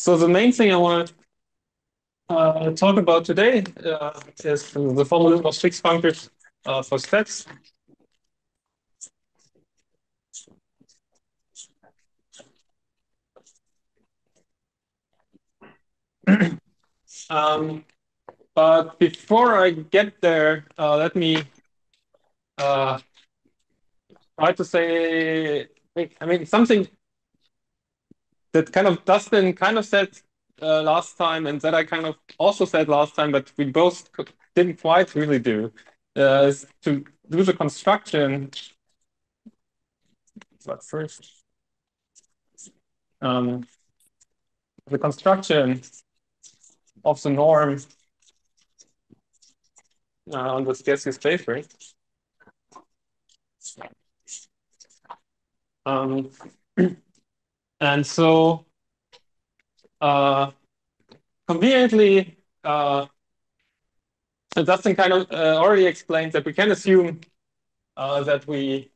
So the main thing I want to talk about today is the formalism of fixed functors for sets. But before I get there, let me try to say, I mean, something that kind of Dustin kind of said last time, and that I kind of also said last time, but we both didn't quite really do, is to do the construction. But first, the construction of the norm on this gaseous space, right? And so conveniently, Dustin kind of already explained that we can assume that we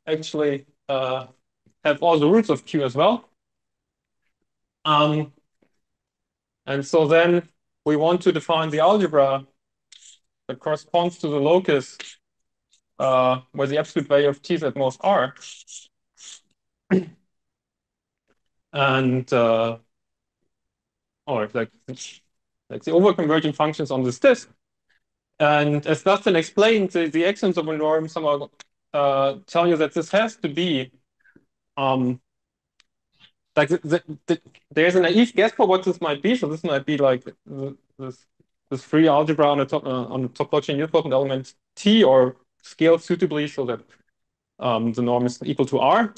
actually have all the roots of Q as well. And so then we want to define the algebra that corresponds to the locus where the absolute value of t is at most r. And or like the overconverging functions on this disk. And as Dustin explained, the axioms of a norm somehow tell you that this has to be like there's a naive guess for what this might be. So this might be like this free algebra on the topological unipotent element T, or scaled suitably so that the norm is equal to R.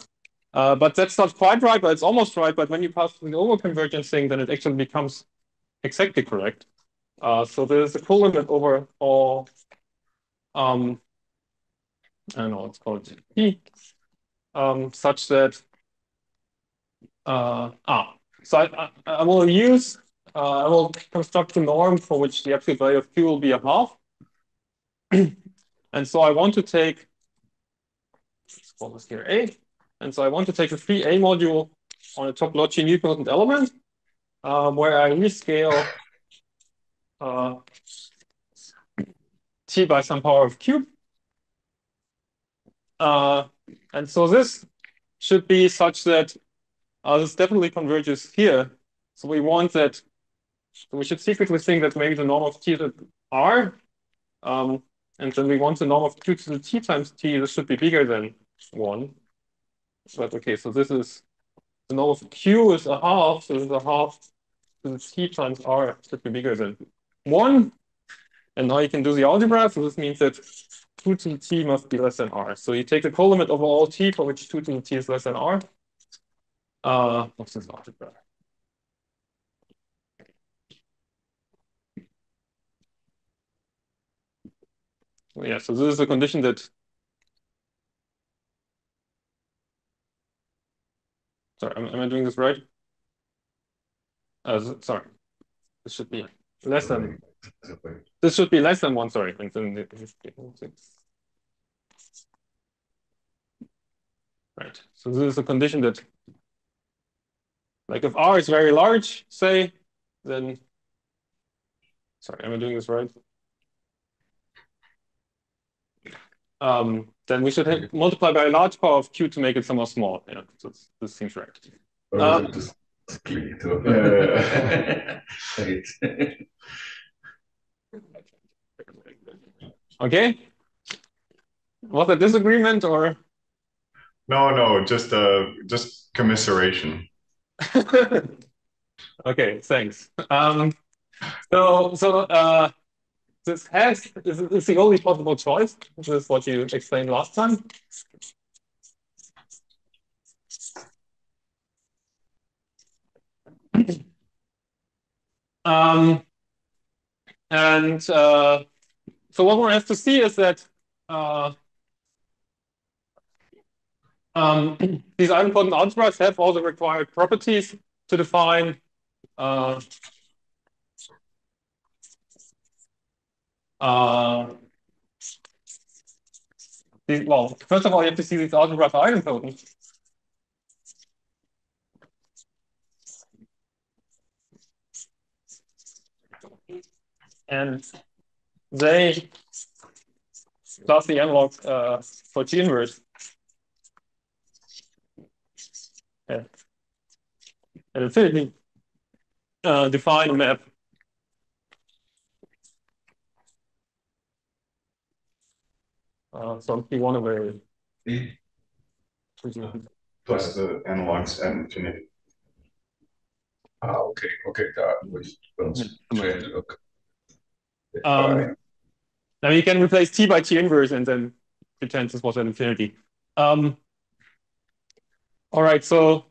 But that's not quite right, but it's almost right. But when you pass through the overconvergence thing, then it actually becomes exactly correct. So there's a colimit over all, I don't know, let's call it P, such that, so I will use, I will construct a norm for which the absolute value of Q will be a half. And so I want to take, let's call this here A. And so I want to take a free A module on a topological unipotent element, where I rescale T by some power of Q. And so this should be such that this definitely converges here. So we want that, we should secretly think that maybe the norm of T is at R. And then we want the norm of Q to the T times T. This should be bigger than 1. But okay, so this is, the norm of Q is a half. So this is a half to the T times R should be bigger than 1. And now you can do the algebra. So this means that 2 to the T must be less than R. So you take the colimit over all T for which 2 to the T is less than R. What's this algebra? Yeah, so this is a condition that, sorry, am I doing this right? Sorry, this should be less than, this should be less than 1, sorry. Right, so this is a condition that, like if R is very large, say, then, sorry, am I doing this right? Then we should multiply by a large power of Q to make it somewhat small. Yeah, so this seems right. Okay. Was a disagreement or? No, just commiseration. Okay, thanks. This is the only possible choice. This is what you explained last time. So what one has to see is that these idempotent algebras have all the required properties to define well, first of all, you have to see these algebras are idempotent. and they plus the analog for G inverse at infinity define a map from P1 over E A. plus the analogs at infinity. Okay, okay, that was change. Okay. Now you can replace T by T inverse and then pretend this was at infinity. All right, so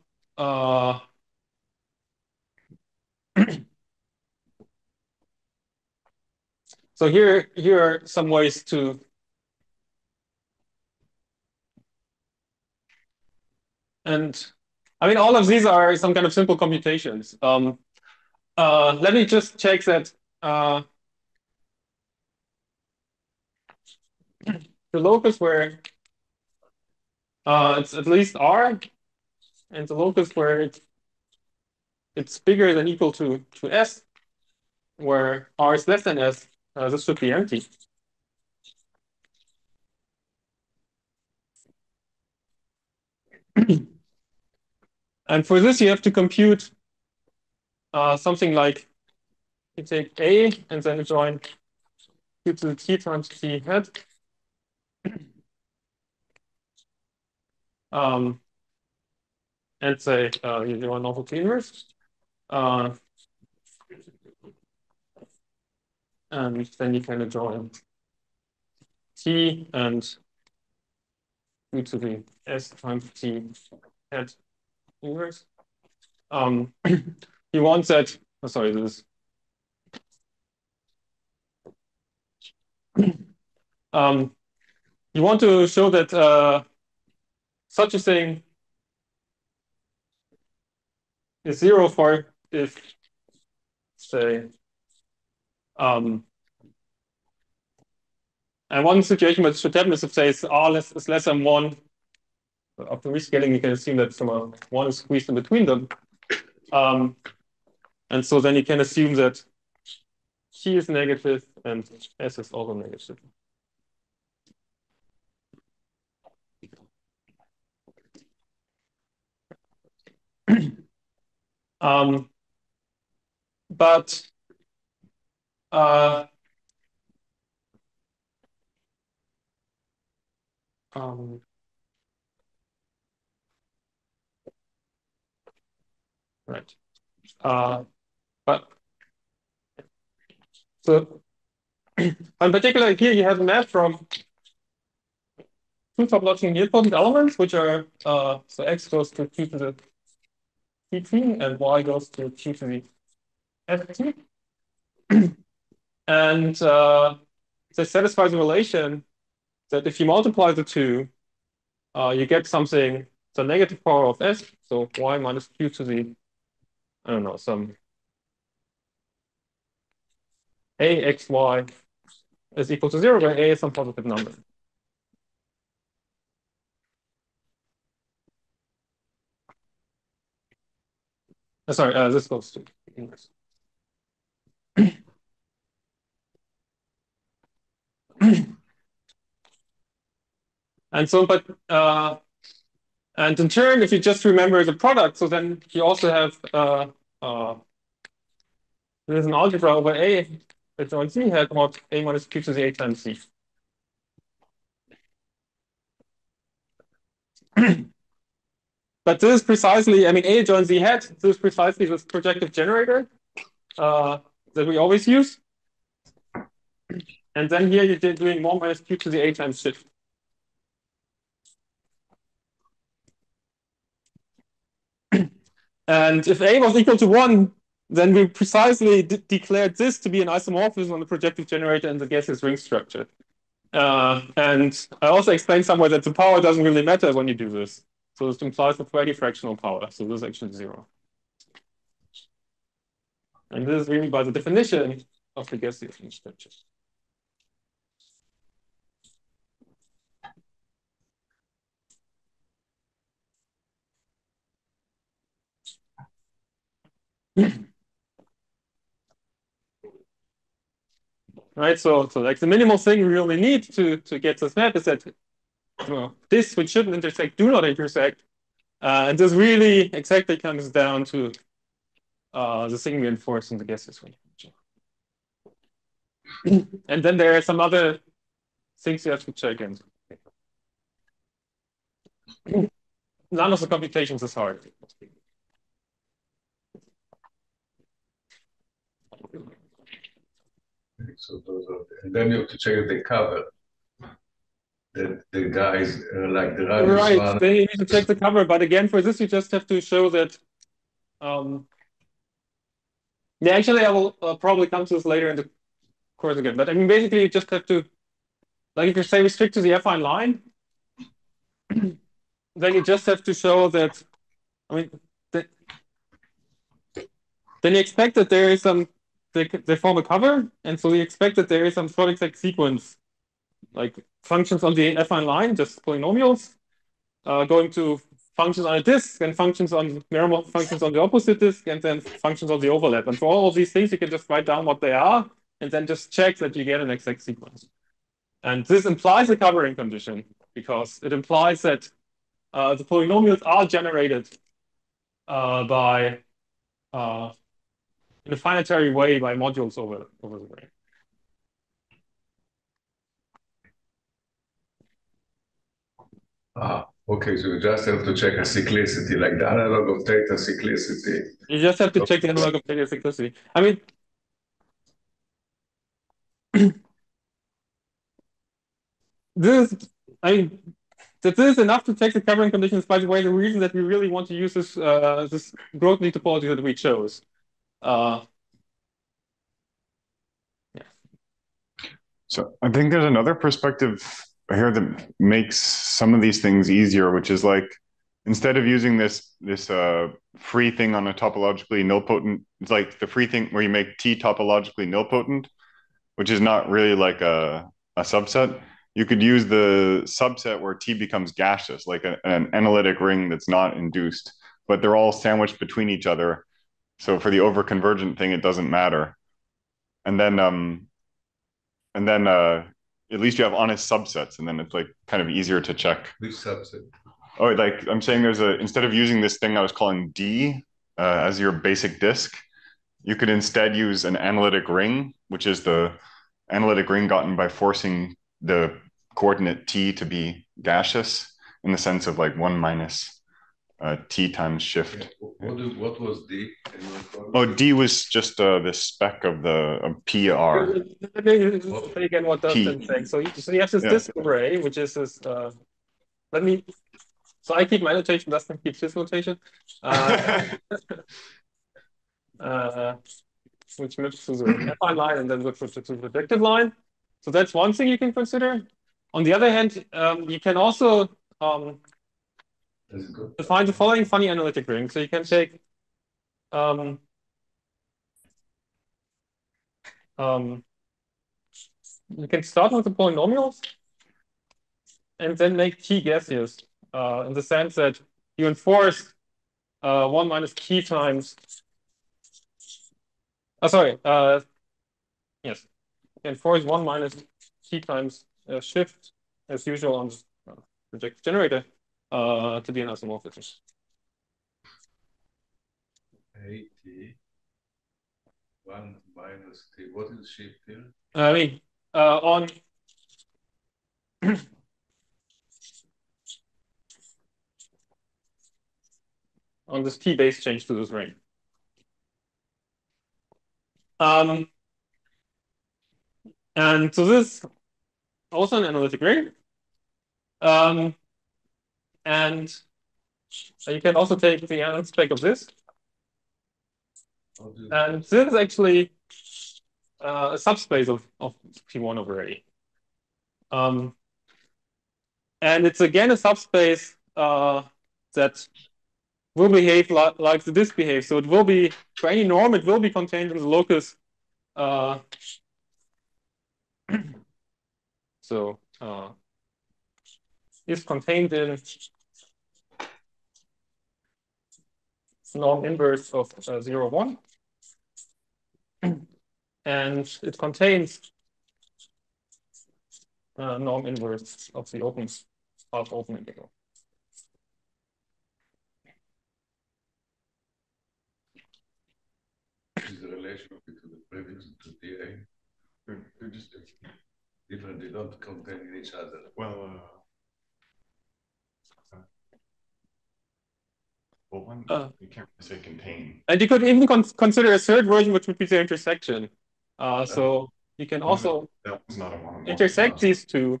so here are some ways to and I mean all of these are some kind of simple computations. Let me just check that the locus where it's at least R and the locus where it's bigger than equal to S, where R is less than S, this should be empty. And for this, you have to compute something like you take A and then you join Q to the T times T hat. And say you do a novel T inverse. And then you can join T and Q to the S times T hat inverse. You want that, oh, sorry, this you want to show that such a thing is zero for if, say, and one situation which should happen is if, say, R is less than 1. After rescaling, you can assume that some 1 is squeezed in between them. And so then you can assume that T is negative and S is also negative. But right. But so in particular here you have a map from two topologically nilpotent elements, which are so x goes to q to the pt and y goes to q to the ft. And this satisfies the relation that if you multiply the two, you get something, the negative power of s, so y minus q to the, I don't know, some axy is equal to 0, where a is some positive number. Sorry, this goes to inverse. And so, but and in turn, if you just remember the product, so then you also have there's an algebra over A that joins C hat mod A minus q to the A times C. But this is precisely, I mean, A joins Z hat. This is precisely this projective generator that we always use. And then here you're doing 1 minus q to the A times shift. And if A was equal to 1, then we precisely declared this to be an isomorphism on the projective generator and the gaseous ring structure. And I also explained somewhere that the power doesn't really matter when you do this. So this implies the Freddy fractional power. So this is actually 0. And this is really by the definition of the gaseous ring structure. right? So like the minimal thing we really need to get this map is that this which shouldn't intersect do not intersect, and this really exactly comes down to the thing we enforce in the gaseous range. And then there are some other things you have to check in. None of the computations is hard. So those are, and then you have to check if they cover that the guys like the radius Right, one. then you need to check the cover, but again, for this you just have to show that. Yeah, actually, I will probably come to this later in the course again. But I mean, basically, you just have to, like, if you say restrict to the affine line, then you just have to show that. I mean, then you expect that there is some. They form a cover, and so you expect that there is some short exact sequence, like functions on the affine line, just polynomials, going to functions on a disk, and functions on normal functions on the opposite disk, and then functions on the overlap. And for all of these things, you can just write down what they are, and then just check that you get an exact sequence. And this implies a covering condition, because it implies that the polynomials are generated by in a finitary way by modules over the ring. Okay, so you just have to check a cyclicity, like the analog of theta cyclicity. You just have to check the analog of theta cyclicity. I mean, this is enough to check the covering conditions. By the way, the reason that we really want to use this this Grothendieck topology that we chose. So I think there's another perspective here that makes some of these things easier, which is like instead of using this free thing on a topologically nilpotent, it's like the free thing where you make T topologically nilpotent, which is not really like a subset. You could use the subset where T becomes gaseous, like an analytic ring that's not induced, but they're all sandwiched between each other. So for the overconvergent thing, it doesn't matter. And then at least you have honest subsets, and then it's like kind of easier to check. Which subset? Oh, like I'm saying, instead of using this thing I was calling D as your basic disk, you could instead use an analytic ring, which is the analytic ring gotten by forcing the coordinate T to be gaseous in the sense of like 1 minus T times shift. What was D? Oh, D was just this spec of the PR. Let me say again what Dustin's saying. So you have this disk array, which is this. So I keep my notation, Dustin keeps his notation. Which maps to the affine line and then to the projective line. So that's one thing you can consider. On the other hand, you can also define the following funny analytic ring. So you can take you can start with the polynomials and then make T gaseous in the sense that you enforce 1 minus T times. Yes, you enforce 1 minus T times shift as usual on the projective generator to be an isomorphism. T 1 minus T. What is shift here? I mean, on on this T base change to this ring. And so this is also an analytic ring. And you can also take the analytic spec of this. And this is actually a subspace of P1 over A. And it's again a subspace that will behave like this behaves. So it will be, for any norm, it will be contained in the locus. Is contained in norm inverse of 0, 1. And it contains norm inverse of the half open integral. Is the relation between the previous and the DA? They're just Different, they don't contain each other. well, one you can't really say contain. And you could even consider a third version, which would be the intersection. So you can also That was not a monomorph. intersect these two.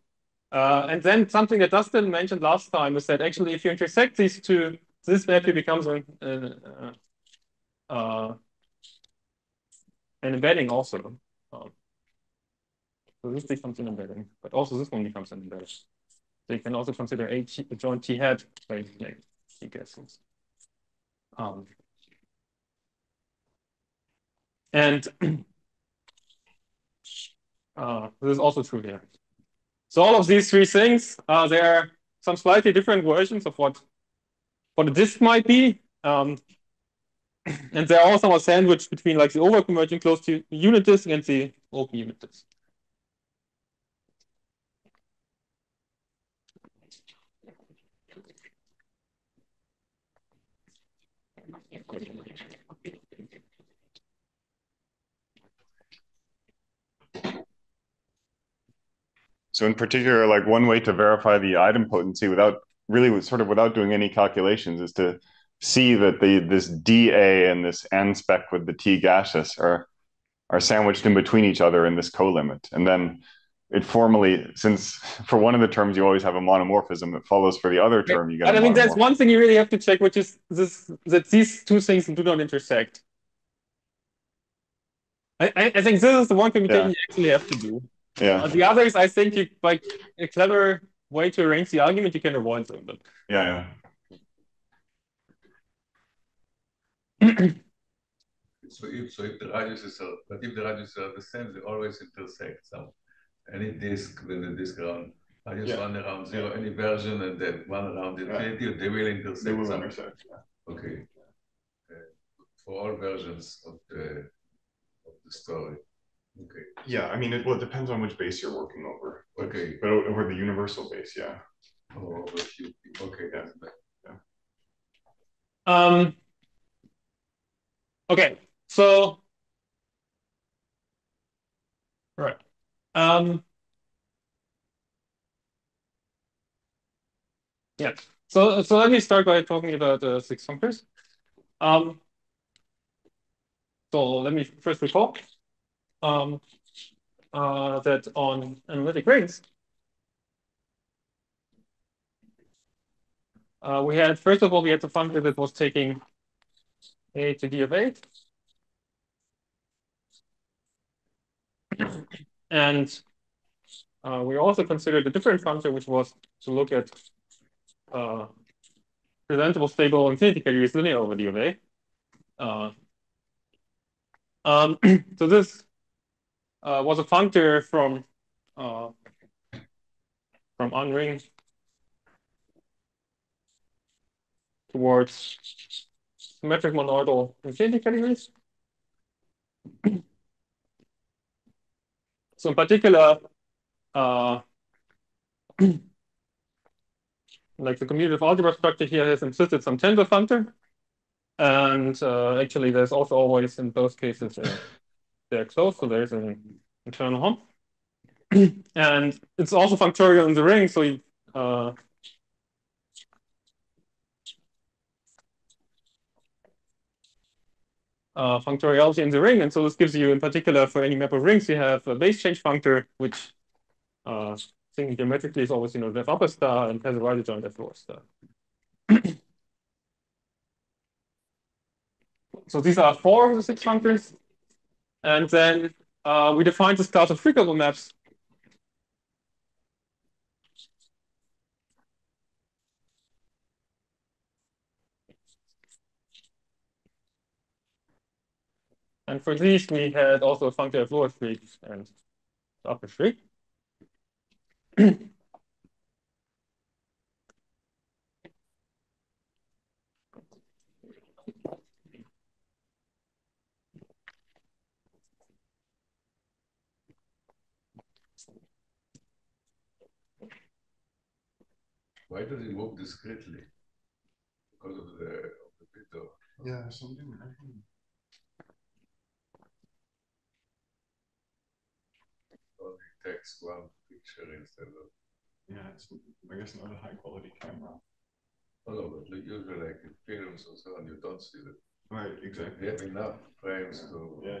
And then something that Dustin mentioned last time is that actually if you intersect these two, this actually becomes an embedding also. So this becomes an embedding, but also this one becomes an embedding. So you can also consider a joint T hat by T guesses. And this is also true here. So all of these three things, there are some slightly different versions of what a disk might be. And they're all somewhat sandwiched between like the over-converging closed unit disk and the open unit disk. So in particular, like one way to verify the idempotency without doing any calculations is to see that this dA and this n spec with the T gaseous are sandwiched in between each other in this co-limit. And then it formally, since for one of the terms you always have a monomorphism, it follows for the other term you get. But I mean, there's one thing you really have to check, which is that these two things do not intersect. I think this is the one computation you actually have to do. Yeah. The others, I think, you like a clever way to arrange the argument, you can avoid them. But yeah. So if the radiuses are the same, they always intersect. So any disk with a disk around radius one around zero, any version, and then one around infinity, they will intersect. They will intersect. Yeah. Okay. For all versions of the story. Okay. Yeah, I mean, it depends on which base you're working over. Okay. But over the universal base, yeah. Oh, over QP. Okay. Yeah. Okay, so right. Yeah. So let me start by talking about six functors. So let me first recall that on analytic rings, we had, first of all, we had the functor that was taking a to d of a. And we also considered a different functor, which was to look at presentable stable infinity categories linear over d of a. So this was a functor from on-ring towards symmetric monoidal infinity categories. So in particular, like the commutative algebra structure here has implicit some tensor functor. And actually, there's also always, in both cases, they're closed, so there's an internal hump. And it's also functorial in the ring, so you, functoriality in the ring. And so this gives you, in particular, for any map of rings, you have a base change functor, which thinking geometrically is always, the upper star and has a right adjoint F lower star. So these are 4 of the 6 functors. And then we defined this class of frequentable maps. And for these, we had also a functor of lower streaks and upper streak. Why does he move discretely? Because of the bit of. Yeah, something. Only takes one picture instead of. Yeah, it's, I guess, not a high quality camera. Oh, but usually like in films or so on, you don't see that. Right, exactly. You have enough frames to. Yeah.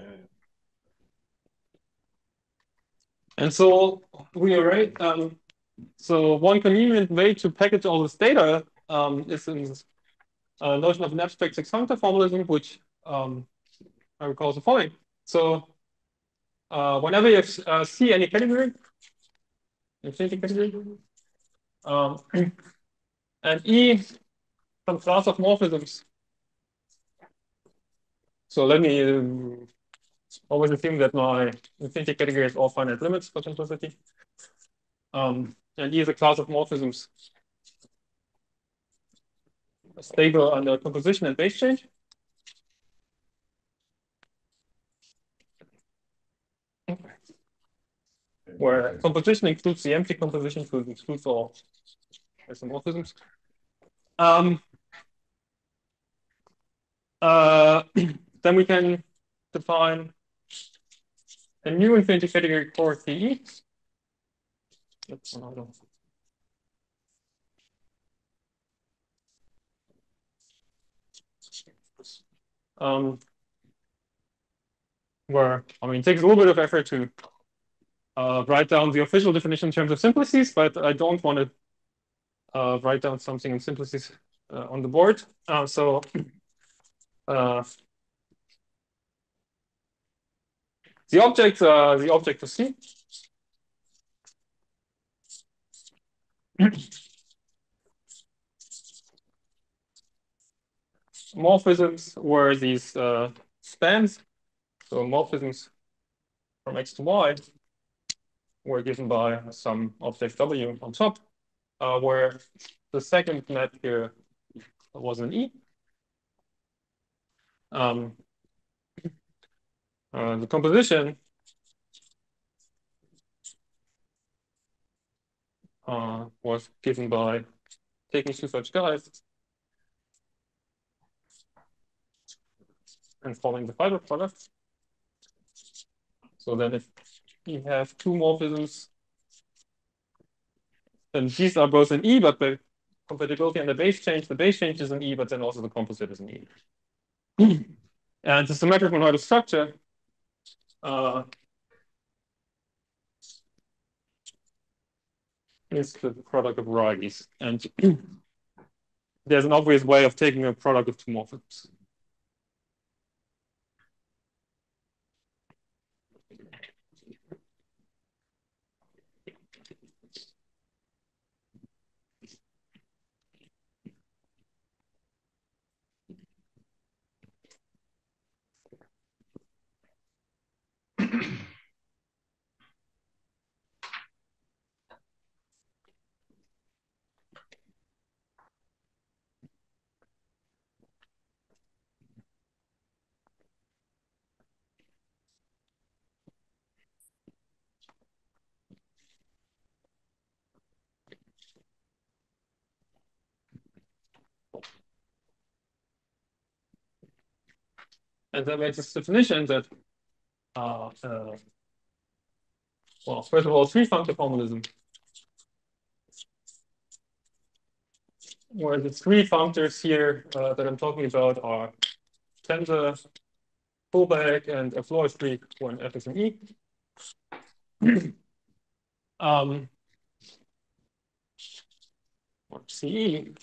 And so we are right. So one convenient way to package all this data is in this notion of an abstract six-functor formalism, which I will call the following. So whenever you see any category, infinity category, and E some class of morphisms. So let me always assume that my infinity category has all finite limits for simplicity. And E is a class of morphisms stable under composition and base change. Where composition includes the empty composition, so it includes all isomorphisms. Then we can define a new infinity category for CE. That's another. Where, I mean, it takes a little bit of effort to write down the official definition in terms of simplices, but I don't want to write down something in simplices on the board. So the object to C morphisms were these spans. So morphisms from X to Y were given by some object W on top, where the second net here was an E. The composition was given by taking two such guys and following the fiber product. So then if you have two morphisms, then these are both in E, but the compatibility and the base change is in E, but then also the composite is in E. And the symmetric monoidal structure is the product of varieties. And there's an obvious way of taking a product of two morphisms. And that makes this definition that, well, first of all, three-functor formalism, where the three functors here that I'm talking about are tensor, fullback, and a floor streak when f is in E. CE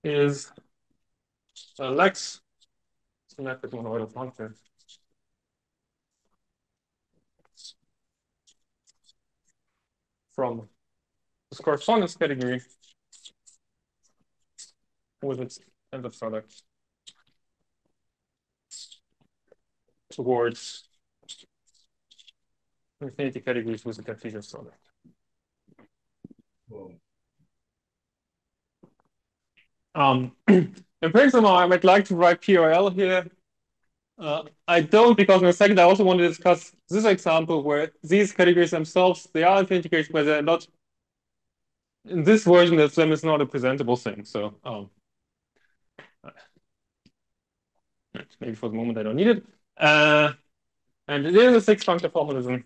is a Lex symmetric monoidal function. From this correspondence category with its tensor product towards infinity categories with the Cartesian product. In principle, I might like to write PRL here. I don't, because in a second I also want to discuss this example where these categories themselves, they are infinity categories, but they're not in this version, the sum is not a presentable thing. So maybe for the moment I don't need it. And it is a six-functor formalism.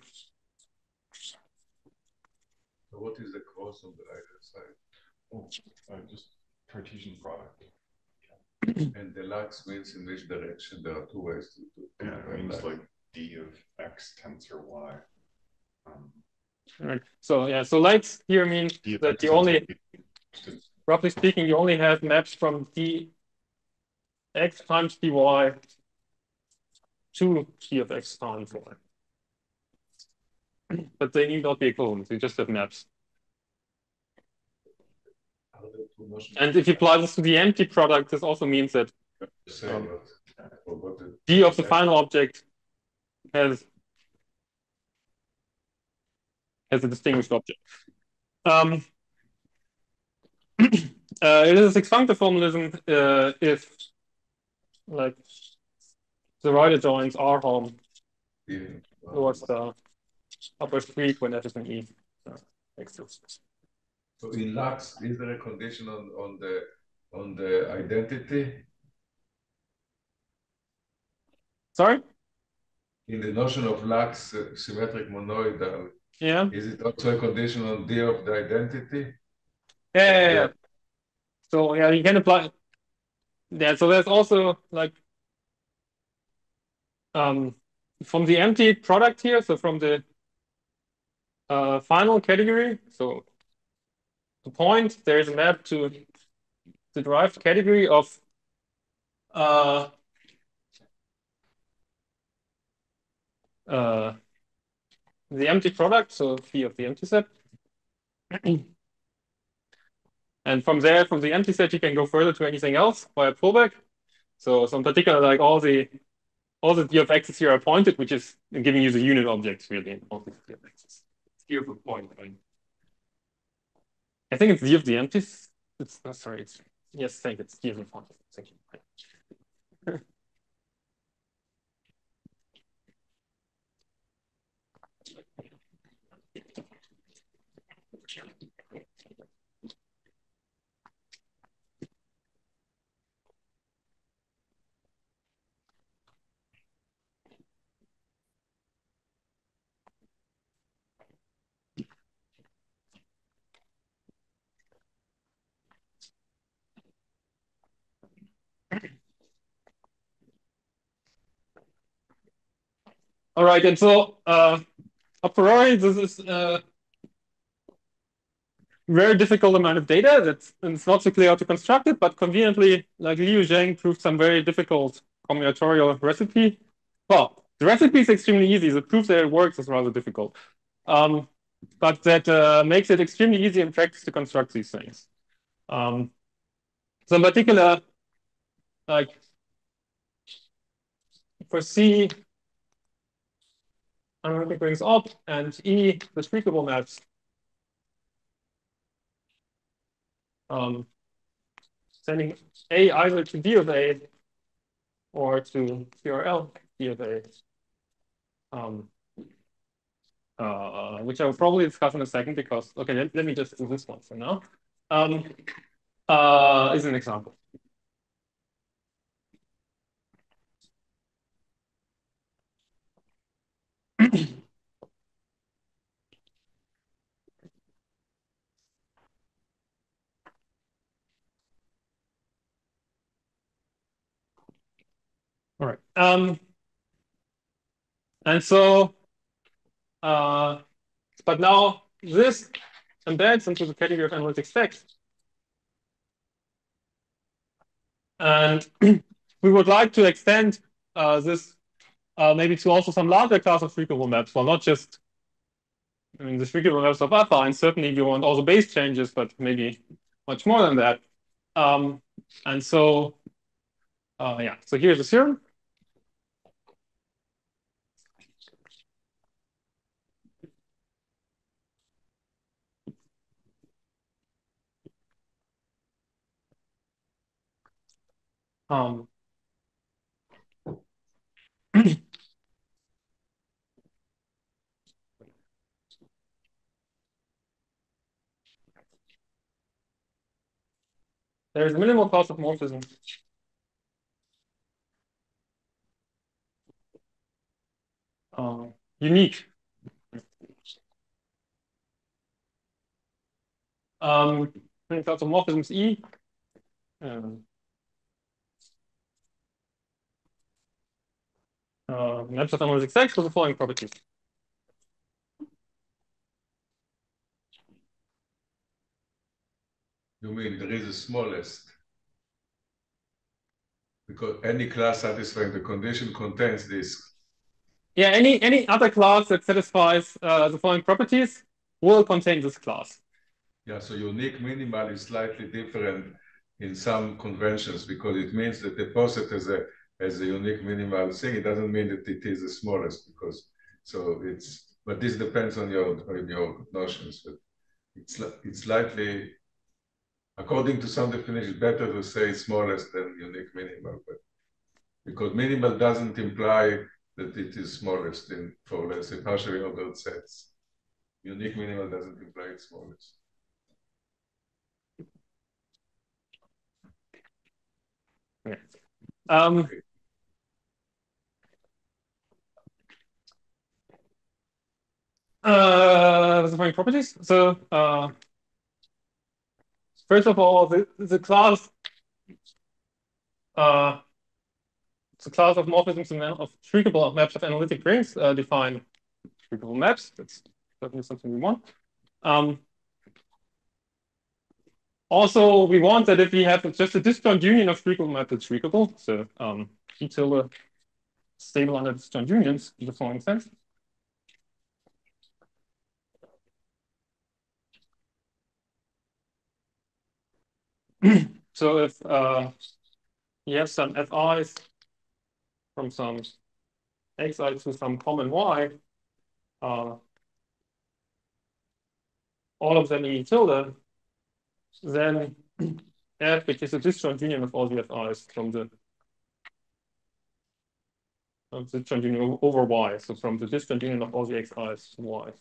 So what is the cross on the right side? Oh, just Cartesian product. And the lux means in which direction? There are two ways to Yeah, it means like d of x tensor y. Right. So yeah, so lights here means D of that x you tensor only, y. roughly speaking, you only have maps from dx times dy to d of x times y. But they need not be equivalent. You just have maps. And if you apply this to the empty product, this also means that d of the final object has a distinguished object. It is a six-functor formalism if like the right adjoins are home towards the upper street when f is an E. So in lux, is there a condition on the identity? Sorry? In the notion of lux symmetric monoidal, Yeah. is it also a condition on D of the identity? Yeah. So yeah, you can apply. Yeah. So there's also like from the empty product here. So from the final category. So the point there is a map to the derived category of the empty product. So phi of the empty set. And from there, from the empty set, you can go further to anything else via pullback. So in particular, like all the d of x's here are pointed, which is giving you the unit objects really in all these d of x's. It's d of a point, right? I think it's d of the empty. It's sorry. Yes, thank you. It's d of the point. Thank you. All right, and so a priori, this is a very difficult amount of data. It's not so clear how to construct it, but conveniently, like Liu Zheng proved some very difficult combinatorial recipe. Well, the recipe is extremely easy. The proof that it works is rather difficult. But that makes it extremely easy in practice to construct these things. So in particular, like for C, analytic rings up and E, the speakable maps. Sending A either to D of A or to CRL D of A. Which I will probably discuss in a second because, okay, let me just do this one for now. Is an example. All right. And so, but now this embeds into the category of analytic text. And we would like to extend this maybe to also some larger class of frequentable maps. Well, not just, I mean, the frequentable maps of affine. Certainly, we want also base changes, but maybe much more than that. And so, yeah, so here's the theorem. there's a minimal class of morphism. Unique. Class of morphisms E. Maps of analytic sex with the following properties. You mean there is a smallest? Because any class satisfying the condition contains this. Yeah, any other class that satisfies the following properties will contain this class. Yeah, so unique minimal is slightly different in some conventions because it means that the poset as a unique minimal thing. It doesn't mean that it is the smallest because so it's. But this depends on your notions. But it's slightly, according to some definitions, better to say smallest than unique minimal, but because minimal doesn't imply that it is smallest for, let's say, partially ordered sets. Unique minimal doesn't imply it's smallest. Okay. The following properties. So first of all, the class of morphisms of shrinkable maps of analytic rings define shrinkable maps. That's certainly something we want. Also, we want that if we have just a disjoint union of shrinkable maps, it's shrinkable. So E tilde stable under disjoint unions in the following sense. So if you have some fi's from some xi to some common y, all of them E tilde, then F, which is a disjoint union of all the fi's from the disjoint union over y, so from the disjoint union of all the xi's to y.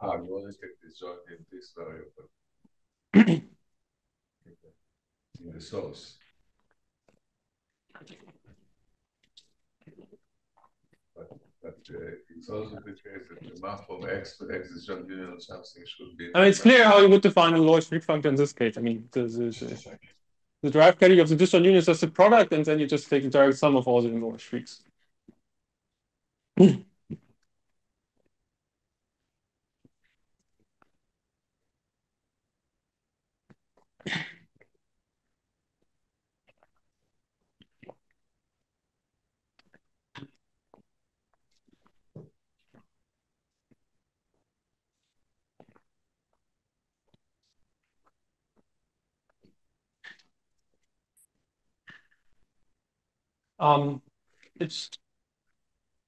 You only take disjoint in this variable in the source. But it's also the case that the map from X to X disjoint union or something should be. I mean, it's clear how you would define a low-Schritt function in this case. I mean, the derived category of the disjoint union is just the product, and then you just take the direct sum of all the low-Schritts.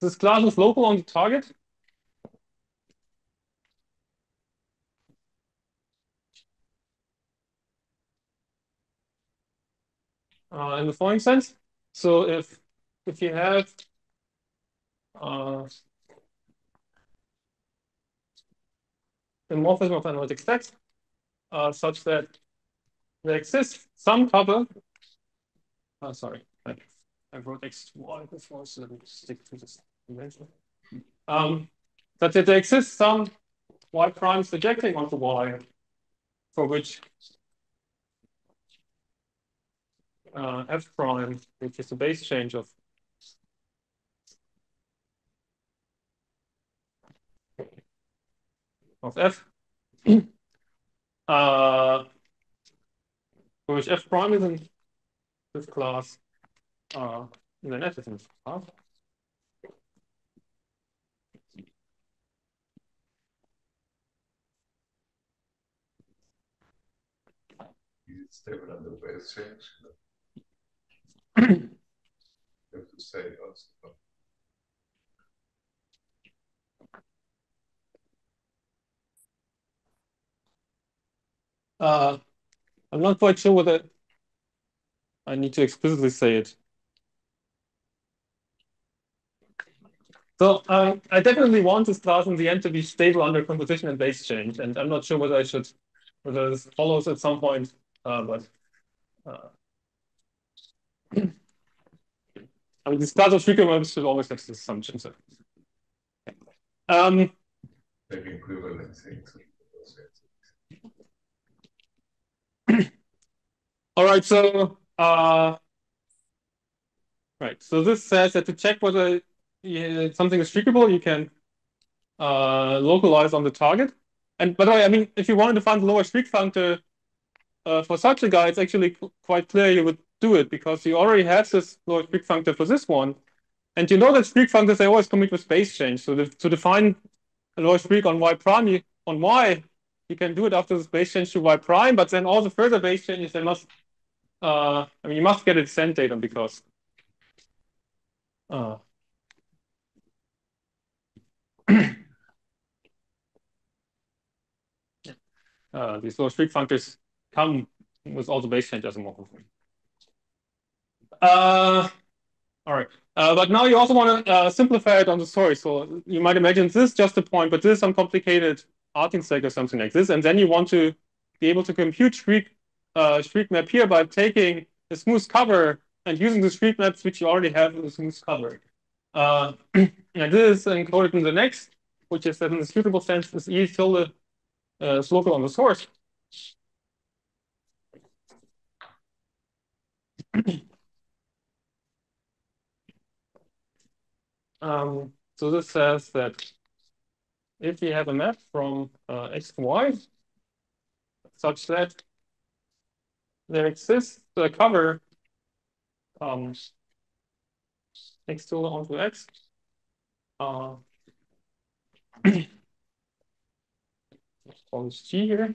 This class is local on the target. In the following sense. So if you have a morphism of analytic text such that there exists some cover. Sorry, I wrote x2y before, so let me stick to this convention. That there exists some y primes projecting onto y for which f prime, which is the base change of f, for which f prime is in this class, then f is in this class. It's stable under base change. You have to say also. I'm not quite sure whether I need to explicitly say it. So I definitely want this class in the end to be stable under composition and base change, and I'm not sure whether this follows at some point, but I mean, these class of Schwick maps should always have this assumption. So. Like equivalent things. All right, so right, so this says that to check whether something is streakable, you can localize on the target. And by the way, I mean, if you wanted to find the lower streak functor for such a guy, it's actually quite clear you would do it because you already have this lower streak functor for this one. And you know that streak functors, they always commute with space change. So to define a lower streak on y prime, on y, you can do it after the space change to y prime, but then all the further base changes, they must, I mean, you must get a descent datum because these lower streak functors come with all the base change as a model. All right. But now you also want to simplify it on the story. So you might imagine this is just a point, but this is some complicated Artin stack or something like this. And then you want to be able to compute streak map here by taking a smooth cover and using the streak maps which you already have in the smooth cover. And this is encoded in the next, which is that in the suitable sense is E tilde is local on the source. So this says that if we have a map from X to Y such that there exists a cover X tilde onto X. Call this G here.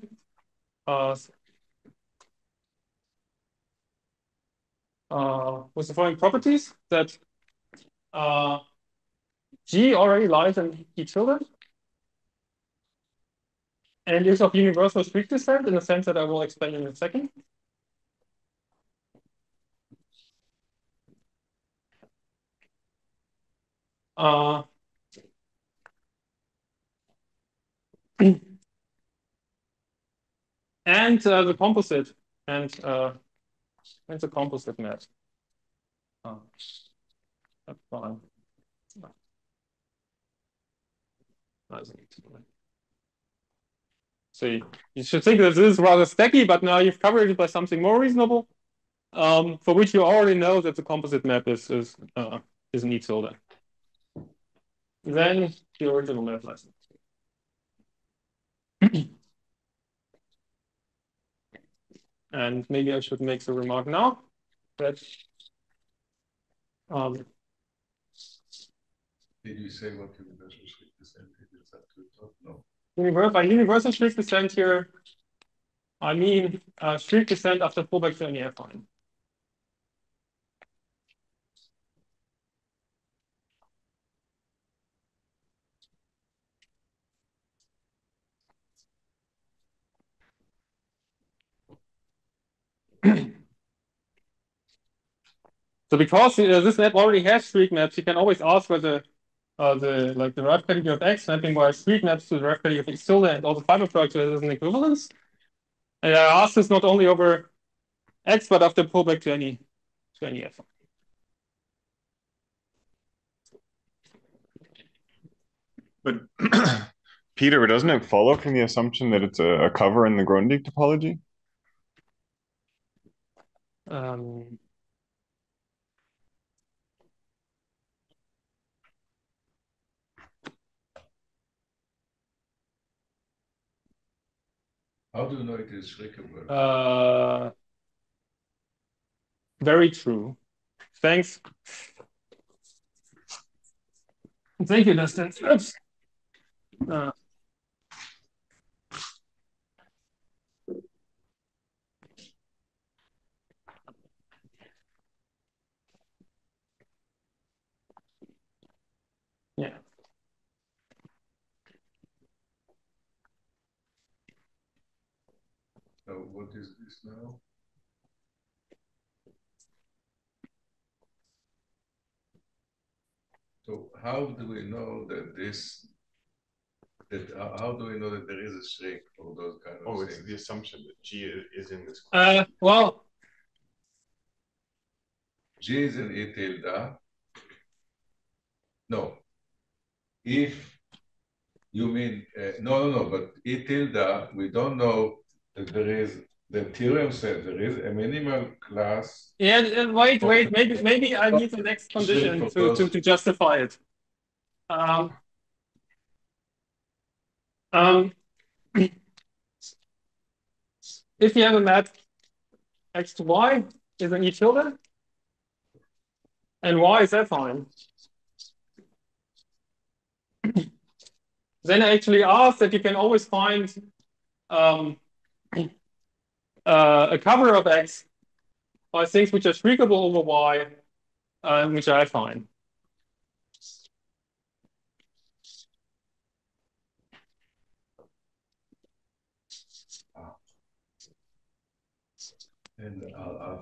With the following properties that G already lies in E tilde and is of universal streak descent in the sense that I will explain in a second. And the composite and the composite map. That's fine. So you should think that this is rather stacky, but now you've covered it by something more reasonable, for which you already know that the composite map is an E tilde. Then the original map lesson. And maybe I should make the remark now that did you say what universal streak descent is up to the top? No. By universal streak descent here, I mean streak descent after pullback to any affine. So because this map already has streak maps, you can always ask whether the rough predicate of X mapping by streak maps to the rough predicate of X tilde and all the fiber products is an equivalence. And I ask this not only over X, but after pullback to any F. But Peter, doesn't it follow from the assumption that it's a cover in the Grundig topology? How do you know it is shrinkable? Very true. Thanks. Thank you, Dustin. Oops. Yeah. So what is this now? So how do we know that how do we know that there is a shrink for those kind of things? It's the assumption that G is in this. Well, G is in E tilde. No. If you mean, no, but E tilde, we don't know that there is, the theorem says there is a minimal class. Yeah, wait, maybe I need the next condition to justify it. If you have a map x to y is an E tilde, and y is affine, then I actually ask that you can always find a cover of x by things which are shrinkable over y, which are affine. And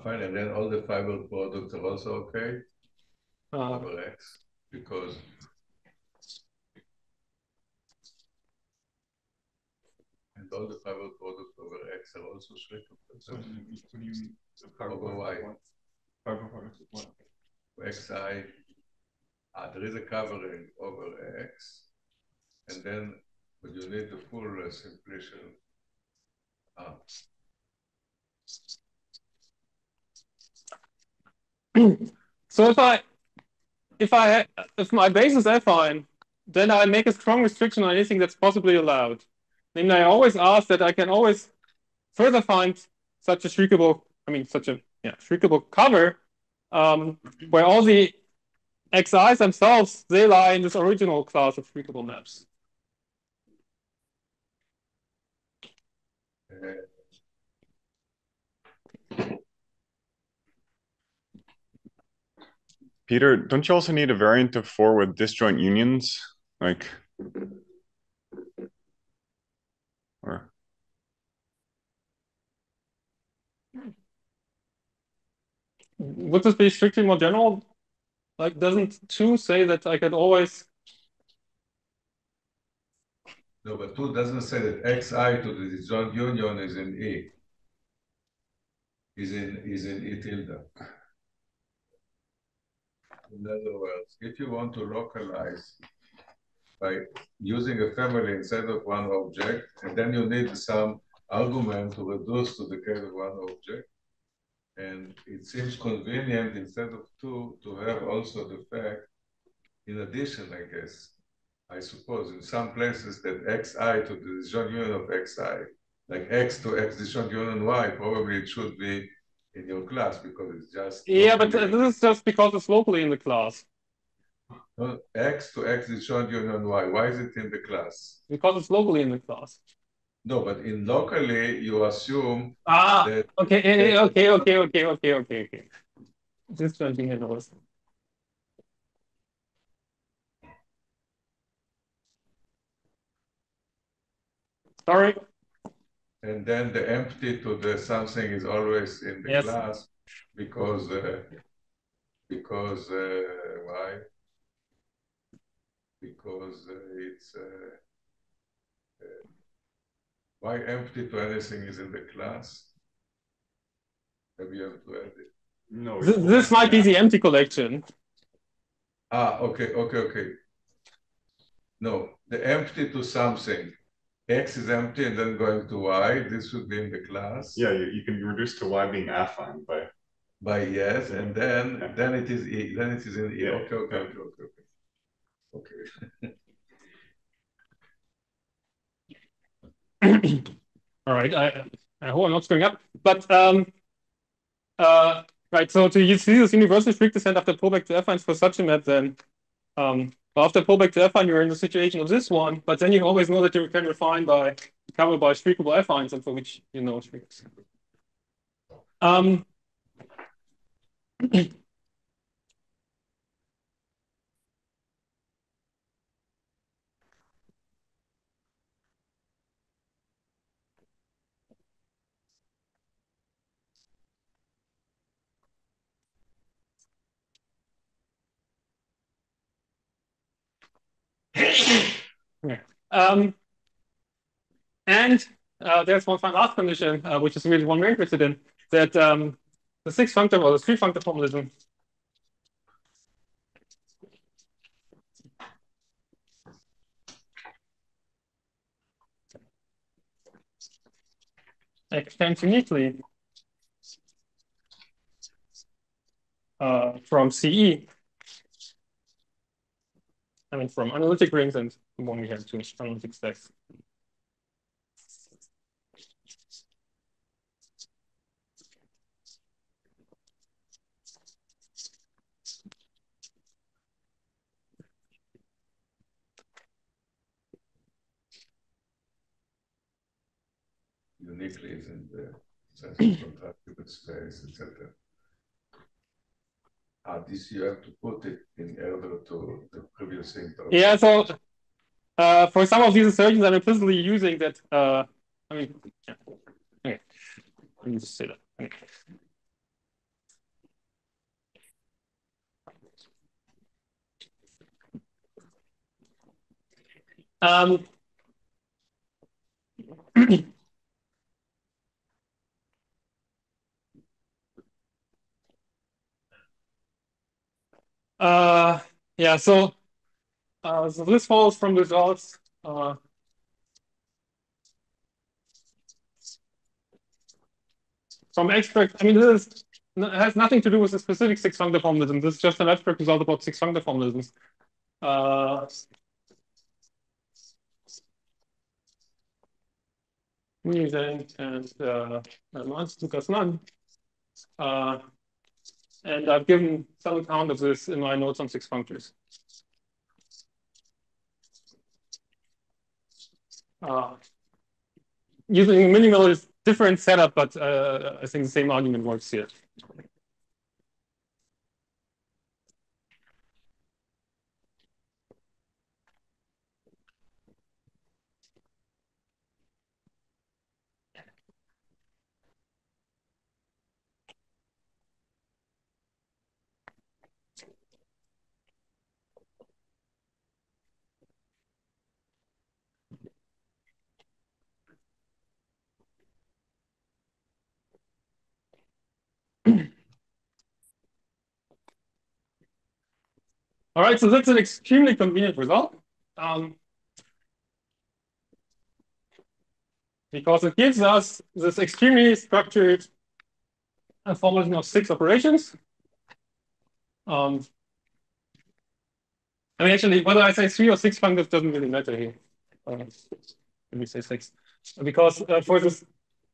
fine, and then all the fiber products are also okay over x, because and all the fiber products over x are also shrinkable. So what do you mean? Over y. Fiber products of what? Xi, there is a covering over x, and then but you need the full simplification. So if my base is affine, then I make a strong restriction on anything that's possibly allowed. Then I always ask that I can always further find such a shrinkable cover where all the xi's themselves, they lie in this original class of shrinkable maps. Peter, don't you also need a variant of 4 with disjoint unions? Like, or would this be strictly more general? Like, doesn't 2 say that I could always? No, but 2 doesn't say that xi to the disjoint union is in E. Is in E tilde. In other words, if you want to localize by using a family instead of one object, and then you need some argument to reduce to the case of one object. And it seems convenient instead of 2 to have also the fact, in addition, I guess, I suppose in some places that xi to the disjoint union of xi, like x to x disjoint union y, probably it should be in your class because it's just. Yeah, but this is just because it's locally in the class. No, x to x disjoint union y. Why is it in the class? Because it's locally in the class. No, but in locally you assume that. Okay. This one being noticed. Sorry. And then the empty to the something is always in the class because why? Because it's why empty to anything is in the class? Maybe you have to add it. no. This might be the empty collection. Okay. No, the empty to something. X is empty and then going to Y. This should be in the class. Yeah, you can reduce to Y being affine by yes, and then it is E. Then it is in E. Yeah. Okay. All right, I hope I'm not screwing up, but right. So to use this universal strict descent after pullback to affines for such a map, then after pullback to affine, you're in the situation of this one, but then you always know that you can refine by covered by shrinkable affines, and for which you know strict. And there's one final last condition, which is really one we're interested in, that the 6 functor or the 3 functor formalism extends uniquely from CE. I mean, from analytic rings and the one we have to analytic stacks. Uniquely is in the sense of contractible space, etc. This you have to put it in order to the previous thing. Yeah, so for some of these assertions, I'm implicitly using that. I mean, yeah. Okay. Let me just say that. Okay. Yeah, so this follows from results from extract. I mean, this has nothing to do with the specific six-functor formalism. This is just an abstract result about six-functor formalisms. And Lucas Nunn. And I've given some account of this in my notes on six functors. Using a minimal is different setup, but I think the same argument works here. All right, so that's an extremely convenient result. Because it gives us this extremely structured formalism of six operations. I mean, actually, whether I say 3 or 6 functors doesn't really matter here. Let me say 6. Because for this,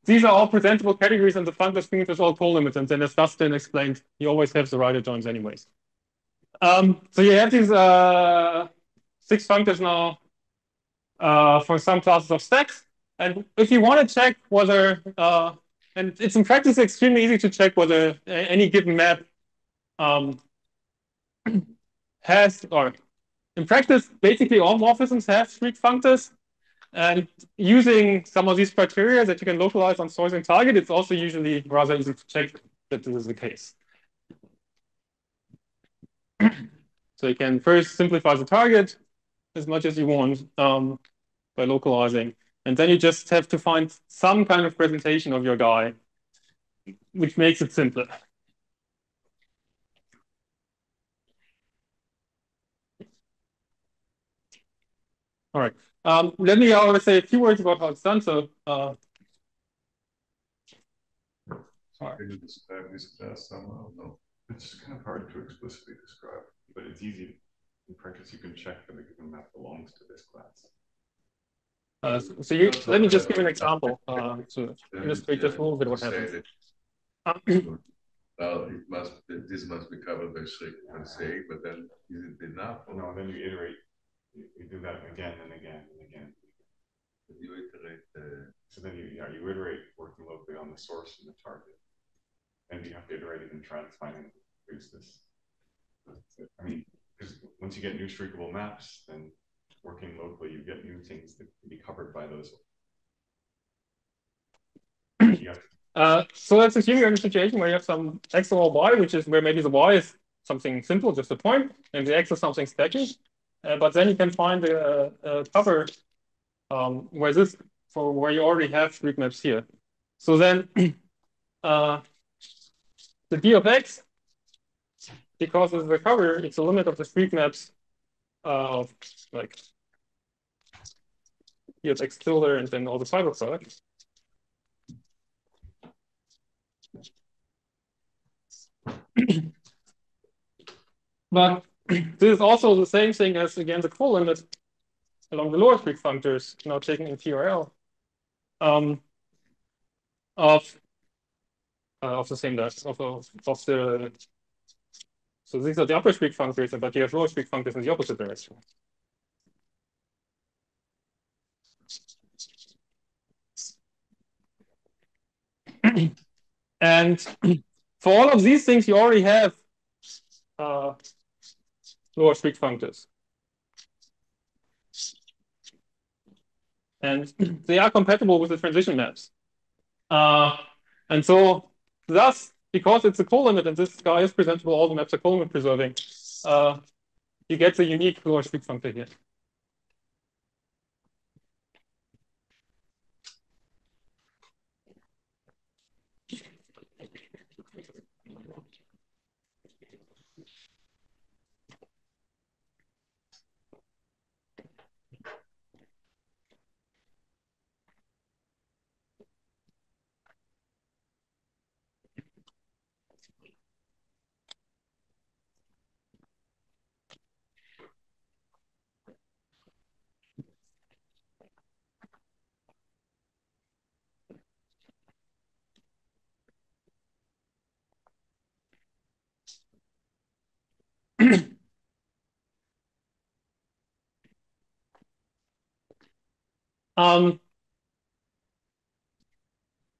these are all presentable categories, and the functors being just all co-limits. And then, as Dustin explained, you always have the right adjoints anyways. So you have these 6 functors now for some classes of stacks. And if you want to check whether, and it's in practice extremely easy to check whether any given map has, or in practice, basically all morphisms have streak functors. And using some of these criteria that you can localize on source and target, it's also usually rather easy to check that this is the case. So you can first simplify the target as much as you want by localizing. And then you just have to find some kind of presentation of your guy, which makes it simpler. All right. Let me always say a few words about how it's done. So, can you describe this class somehow? No. It's kind of hard to explicitly describe, but it's easy. In practice, you can check that a given map belongs to this class. Let me just give an example to illustrate just a little bit what happens. Well, this must be covered by Schrick per se, but then is it enough? No, then you iterate. You do that again and again and again. You iterate. So then you iterate working locally on the source and the target, and you have to iterate it in transfinite to produce this. I mean, because once you get new streakable maps, then working locally, you get new things that can be covered by those. So let's assume you're in a situation where you have some x or y, which is where maybe the y is something simple, just a point, and the x is something stacky. But then you can find a cover where you already have streak maps here. So then the d of x, because it's the cover, it's the limit of the streak maps of like d of x tilde and then all the fiber products. But this is also the same thing as, again, the co-limit along the lower streak functors, now taken in TRL, of the same depth, of the, so these are the upper streak functors, but you have lower streak functors in the opposite direction. And for all of these things, you already have lower streak functors. And they are compatible with the transition maps. And so thus, because it's a co-limit and this guy is presentable, all the maps are co-limit preserving, you get the unique lower streak functor here.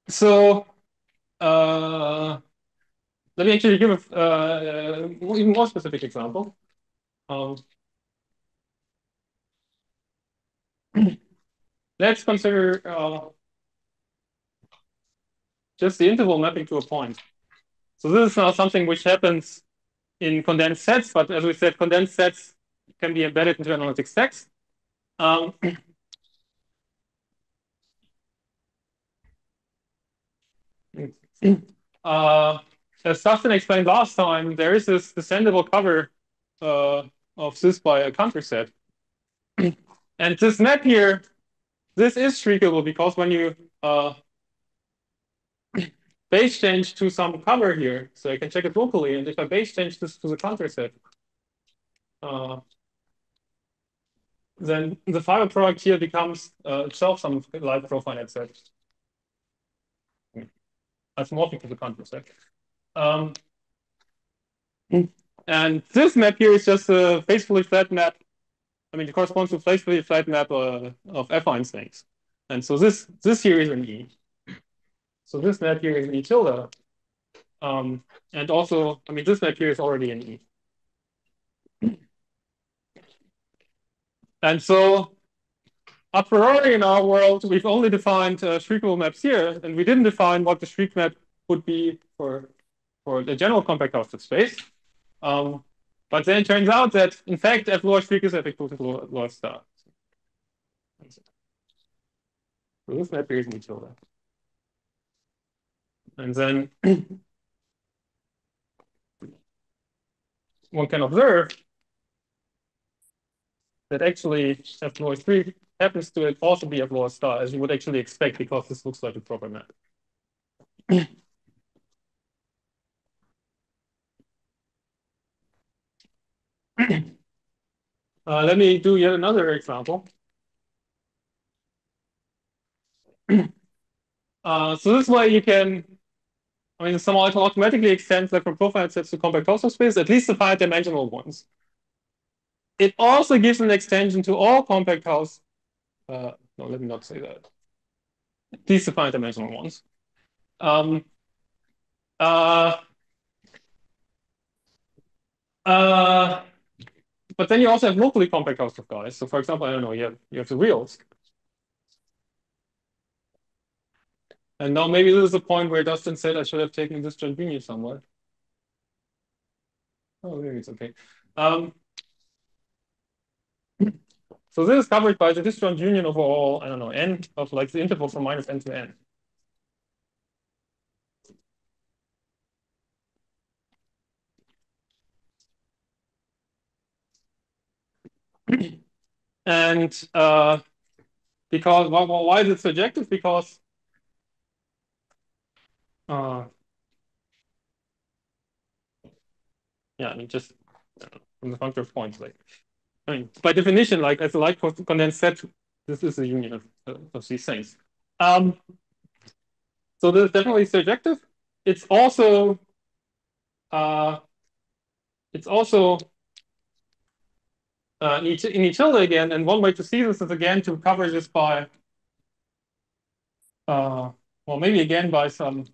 So let me actually give an even more specific example. Let's consider just the interval mapping to a point. So this is now something which happens in condensed sets, but as we said, condensed sets can be embedded into analytic stacks. As Dustin explained last time, there is this descendable cover of this by a counter set. And this map here, this is streakable because when you base change to some cover here, so I can check it locally, and if I base change this to the counter set, then the fiber product here becomes itself some light profinite set. That's morphing to the counter set. And this map here is just a faithfully flat map. I mean, it corresponds to a faithfully flat map of affine things. And so this here is an E. So this map here is an E tilde. And also, I mean, this map here is already an E. And so a priori in our world, we've only defined streakable maps here, and we didn't define what the streak map would be for the general compact cluster space. But then it turns out that, in fact, F lower streak is F equal to lower star. So this map here is an E tilde. And then one can observe that actually F lower streak happens to also be F lower star, as you would actually expect, because this looks like a proper map. Let me do yet another example. So this way you can, I mean, somehow it can automatically extend like from profile sets to compact cluster space, at least the finite dimensional ones. It also gives an extension to all compact house. No, let me not say that. At least the finite dimensional ones. But then you also have locally compact house of guys. So for example, I don't know, you have the reals. And now maybe this is a point where Dustin said I should have taken this Gianvini somewhere. Oh, maybe it's okay. So this is covered by the disjoint union over all, I don't know, n of like the interval from minus n to n. And because why is it subjective? Because yeah, I mean, just from the functor of points, like, I mean, by definition, like as a light condensed set, this is a union of these things. So this is definitely surjective. It's also in tilde again, and one way to see this is again to cover this by well, maybe again by some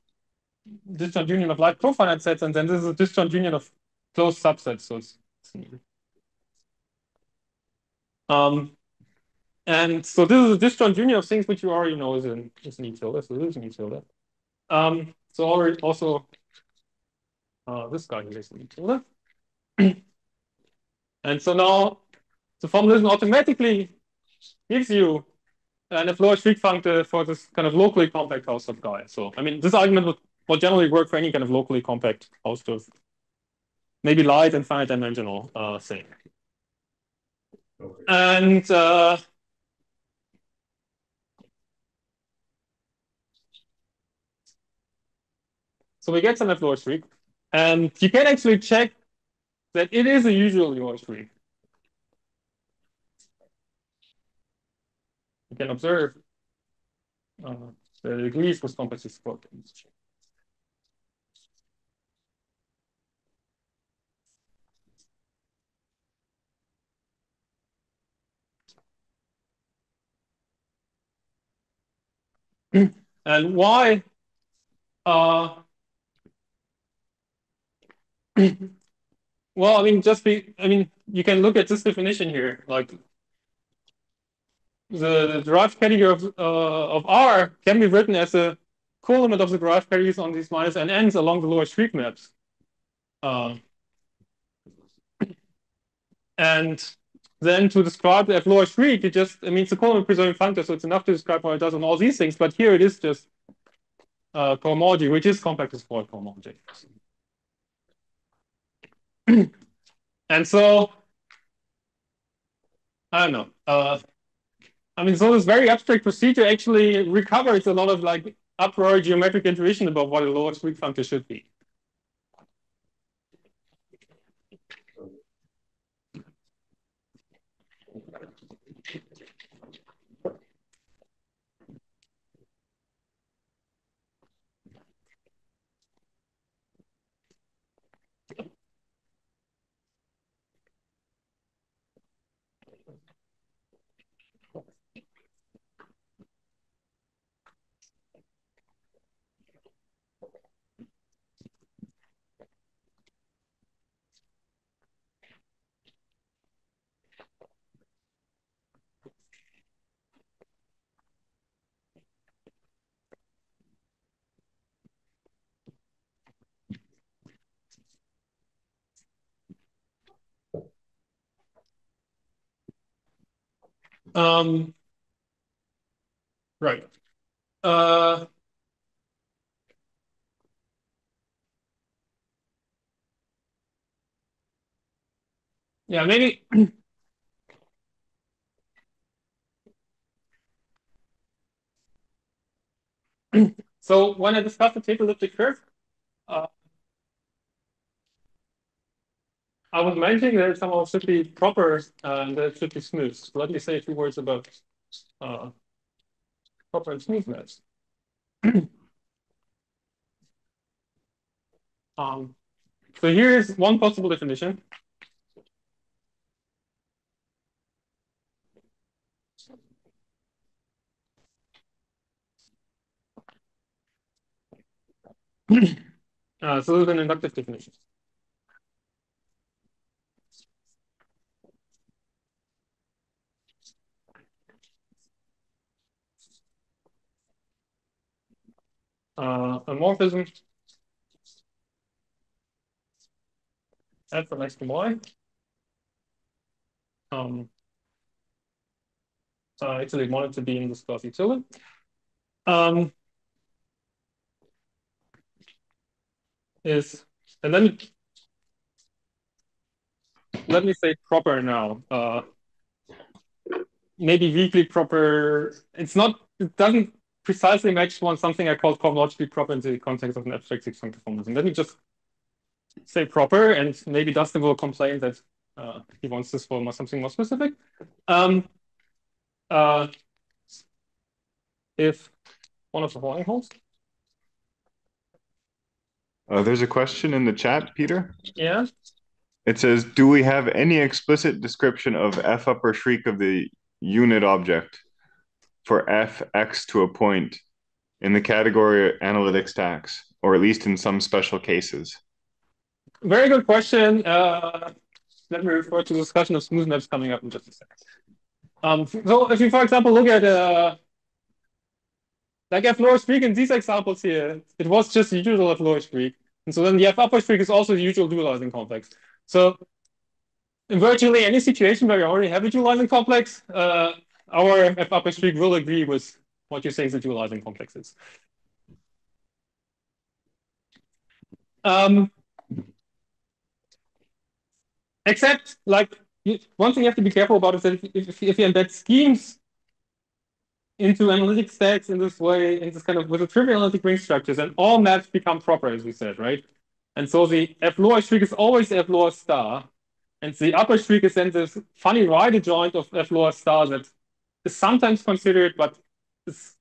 disjoint union of light cofinite sets, and then this is a disjoint union of closed subsets. So it's and so this is a disjoint union of things which you already know is in E tilde. So this is in E tilde. So already also this guy here is in E tilde. And so now the formalism automatically gives you an Floer-Schwick-Functor for this kind of locally compact Hausdorff guy. So I mean, this argument would generally work for any kind of locally compact Hausdorff, maybe light and finite dimensional thing. Okay. And so we get some Floer-Schwick, and you can actually check that it is a usual Floer-Schwick. You can observe that it agrees with complex support. And why? Well, I mean, you can look at this definition here, like the derived category of R can be written as a colimit of the derived categories on these minus n ends along the lower Schwick maps. And then to describe the lower Schwick, it means the colimit preserving functor, so it's enough to describe what it does on all these things. But here it is just cohomology, which is compact as Floer cohomology. And so, I don't know. I mean, so this very abstract procedure actually recovers a lot of like a priori geometric intuition about what a lower Schwick functor should be. Right. Yeah, maybe. So when I discussed the tape elliptic curve, I was mentioning that it somehow should be proper and that it should be smooth. So let me say a few words about proper and smoothness. So here is one possible definition. So this is an inductive definition. A morphism f from x to y. Actually wanted to be in this class utility. And then let me say proper now. Maybe weakly proper. It doesn't precisely match something I call cohomologically proper in the context of an abstract six-functor formalism. Let me just say proper, and maybe Dustin will complain that he wants this for something more specific. If one of the following holds. There's a question in the chat, Peter. Yeah. It says, do we have any explicit description of f upper shriek of the unit object for f x to a point in the category analytic stacks, or at least in some special cases? Very good question. Let me refer to the discussion of smooth maps coming up in just a second. So if you, for example, look at like f lower shriek in these examples here, it was just the usual f lower shriek. And so then the f upper shriek is also the usual dualizing complex. So in virtually any situation where you already have a dualizing complex, our f upper shriek will agree with what you say the dualizing complex is. Except, like, one thing you have to be careful about is that if you embed schemes into analytic stacks in this way, in this kind of with a trivial analytic ring structures, and all maps become proper, as we said, right? And so the f lower shriek is always f lower star, and the upper shriek is then this funny right adjoint of f lower star that is sometimes considered, but is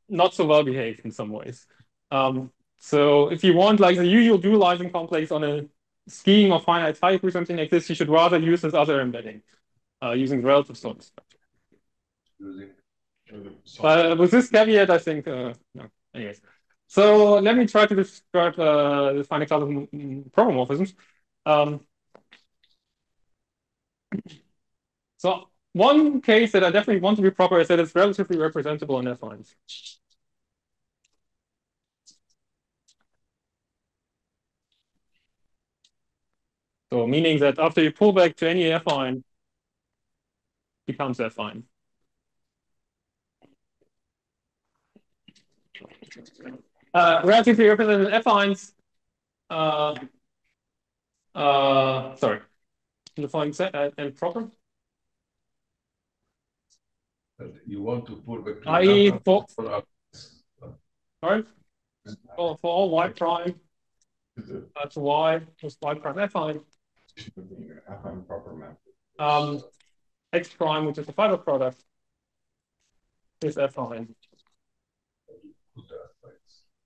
not so well behaved in some ways. So if you want like the usual dualizing complex on a scheme of finite type or something like this, you should rather use this other embedding using relative sort structure. With this caveat, I think, no. Anyways. So let me try to describe the finite class of promorphisms. So one case that I definitely want to be proper is that it's relatively representable in affines. So meaning that after you pull back to any affine, becomes affine. Relatively represented affines. Sorry, in the following set and proper. You want to pull back to I.e. for all y prime to y plus y prime affine. Affine proper map. X prime, which is the fiber product, is affine.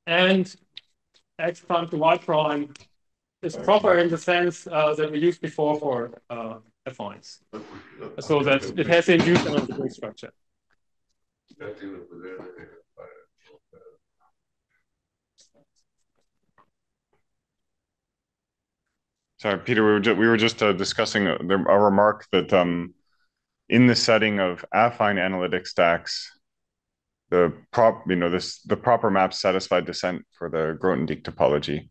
And X prime to Y prime is proper in the sense that we used before for affines. So that it has the induced analytic structure. Sorry, Peter, we were just discussing a remark that in the setting of affine analytic stacks, the proper maps satisfy descent for the Grothendieck topology.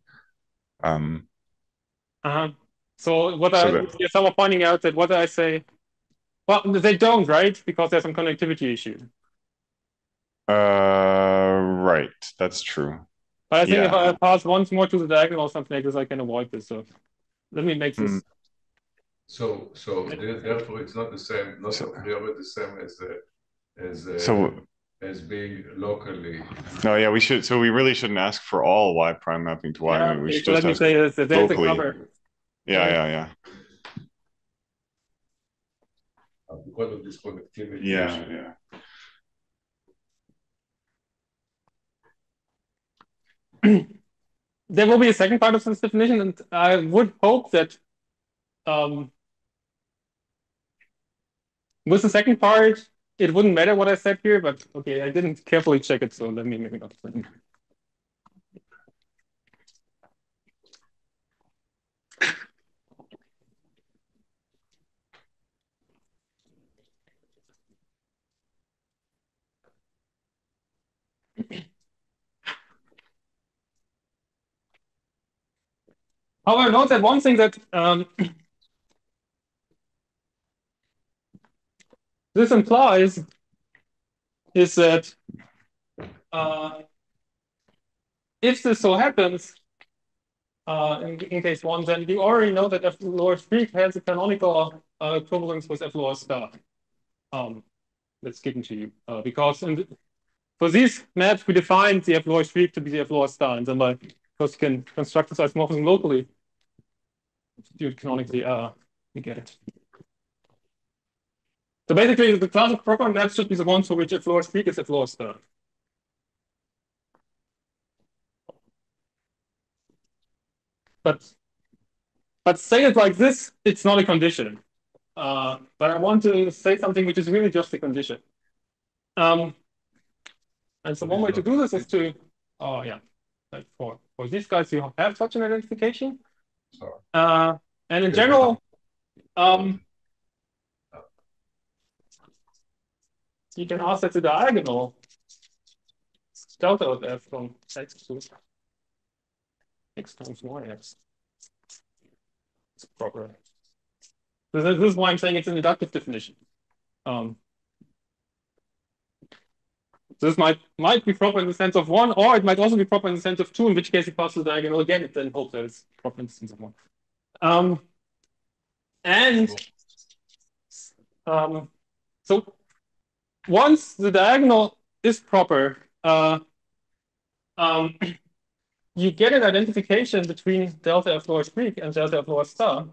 So someone pointing out that what I say, well, they don't, right? Because there's some connectivity issue. Right, that's true. But I think if I pass once more to the diagonal or something like this, I can avoid this. So let me make this. So therefore, it's not the same. Not really the same as being locally. No, yeah, we should. So we really shouldn't ask for all y prime mapping to y. Yeah, we should so just let me say this. There's a cover. Yeah. Because of this connectivity. Yeah. There will be a second part of this definition, and I would hope that with the second part, it wouldn't matter what I said here, but okay, I didn't carefully check it, so let me maybe not explain. However, note that one thing that this implies is that if this so happens, in case one, then we already know that f lower shriek has a canonical equivalence with f lower star. That's given to you because for these maps we defined the f lower shriek to be the f lower star, and then for because you can construct this isomorphism locally. Do it canonically, you get it. So basically, the class of proper maps should be the ones for which if lower speak is if lower star. But say it like this, it's not a condition. But I want to say something which is really just a condition. And so one way to do this is to, oh yeah, like for these guys, you have such an identification. And in general, you can ask that the diagonal delta of f from x to x times yx. It's proper. This is why I'm saying it's an inductive definition. This might be proper in the sense of 1, or it might also be proper in the sense of 2, in which case it passes the diagonal again. It then hopes that it's proper in the sense of 1. So once the diagonal is proper, you get an identification between delta f lower Greek and delta f lower star.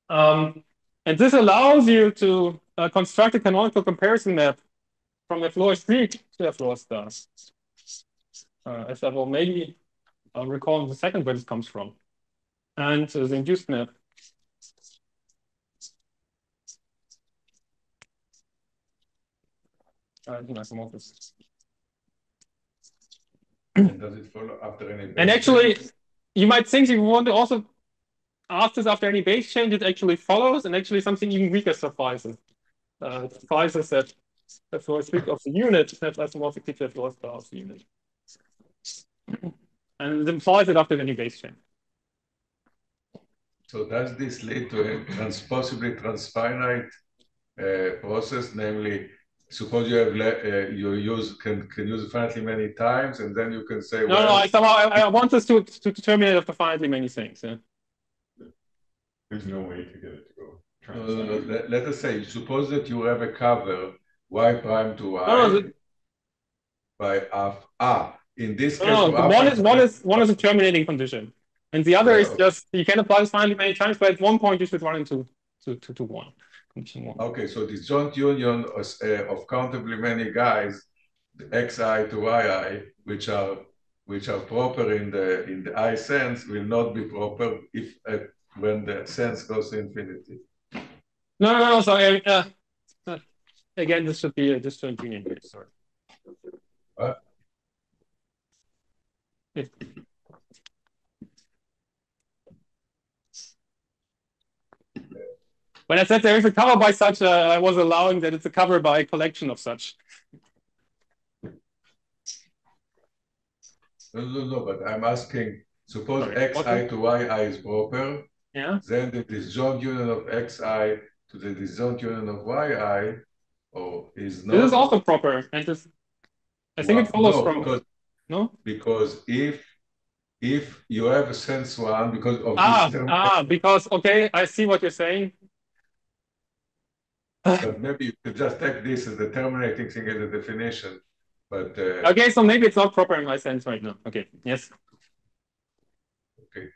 And this allows you to construct a canonical comparison map from f lower Greek to f lower star. As I will maybe recall in the second where this comes from. And the induced map. Isomorphism. And does it follow after any base And actually, change? you might think you want to also ask this after any base change, it actually follows, and actually something even weaker suffices. It suffices that f lower Greek of the unit have isomorphic to f lower star of the unit. And it implies it after any base change. So does this lead to a possibly transfinite process? Namely, suppose you have you can use it finitely many times, and then you can say, no, I want us to determine after finitely many things. Yeah. There's no way to get it to go. No. Let us say, suppose that you have a cover y prime to y by f. In this case, one is a terminating condition, and the other is just you can apply this finitely many times, but at one point you should run into to one. Condition 1. Okay, so this joint union of countably many guys, the xi to yi, which are proper in the I sense, will not be proper if when the sense goes to infinity. No. So again, this should be a disjoint union here. Sorry. What? When I said there is a cover by such, I was allowing that it's a cover by a collection of such. No, but I'm asking, suppose xi to yi is proper, then the disjoint union of xi to the disjoint union of yi is not. This is also proper, and this, I think it follows from. Because if you have a sense one because of this because okay, I see what you're saying. But maybe you could just take this as the terminating thing as a definition. But okay, so maybe it's not proper in my sense right now. Okay, yes. Okay.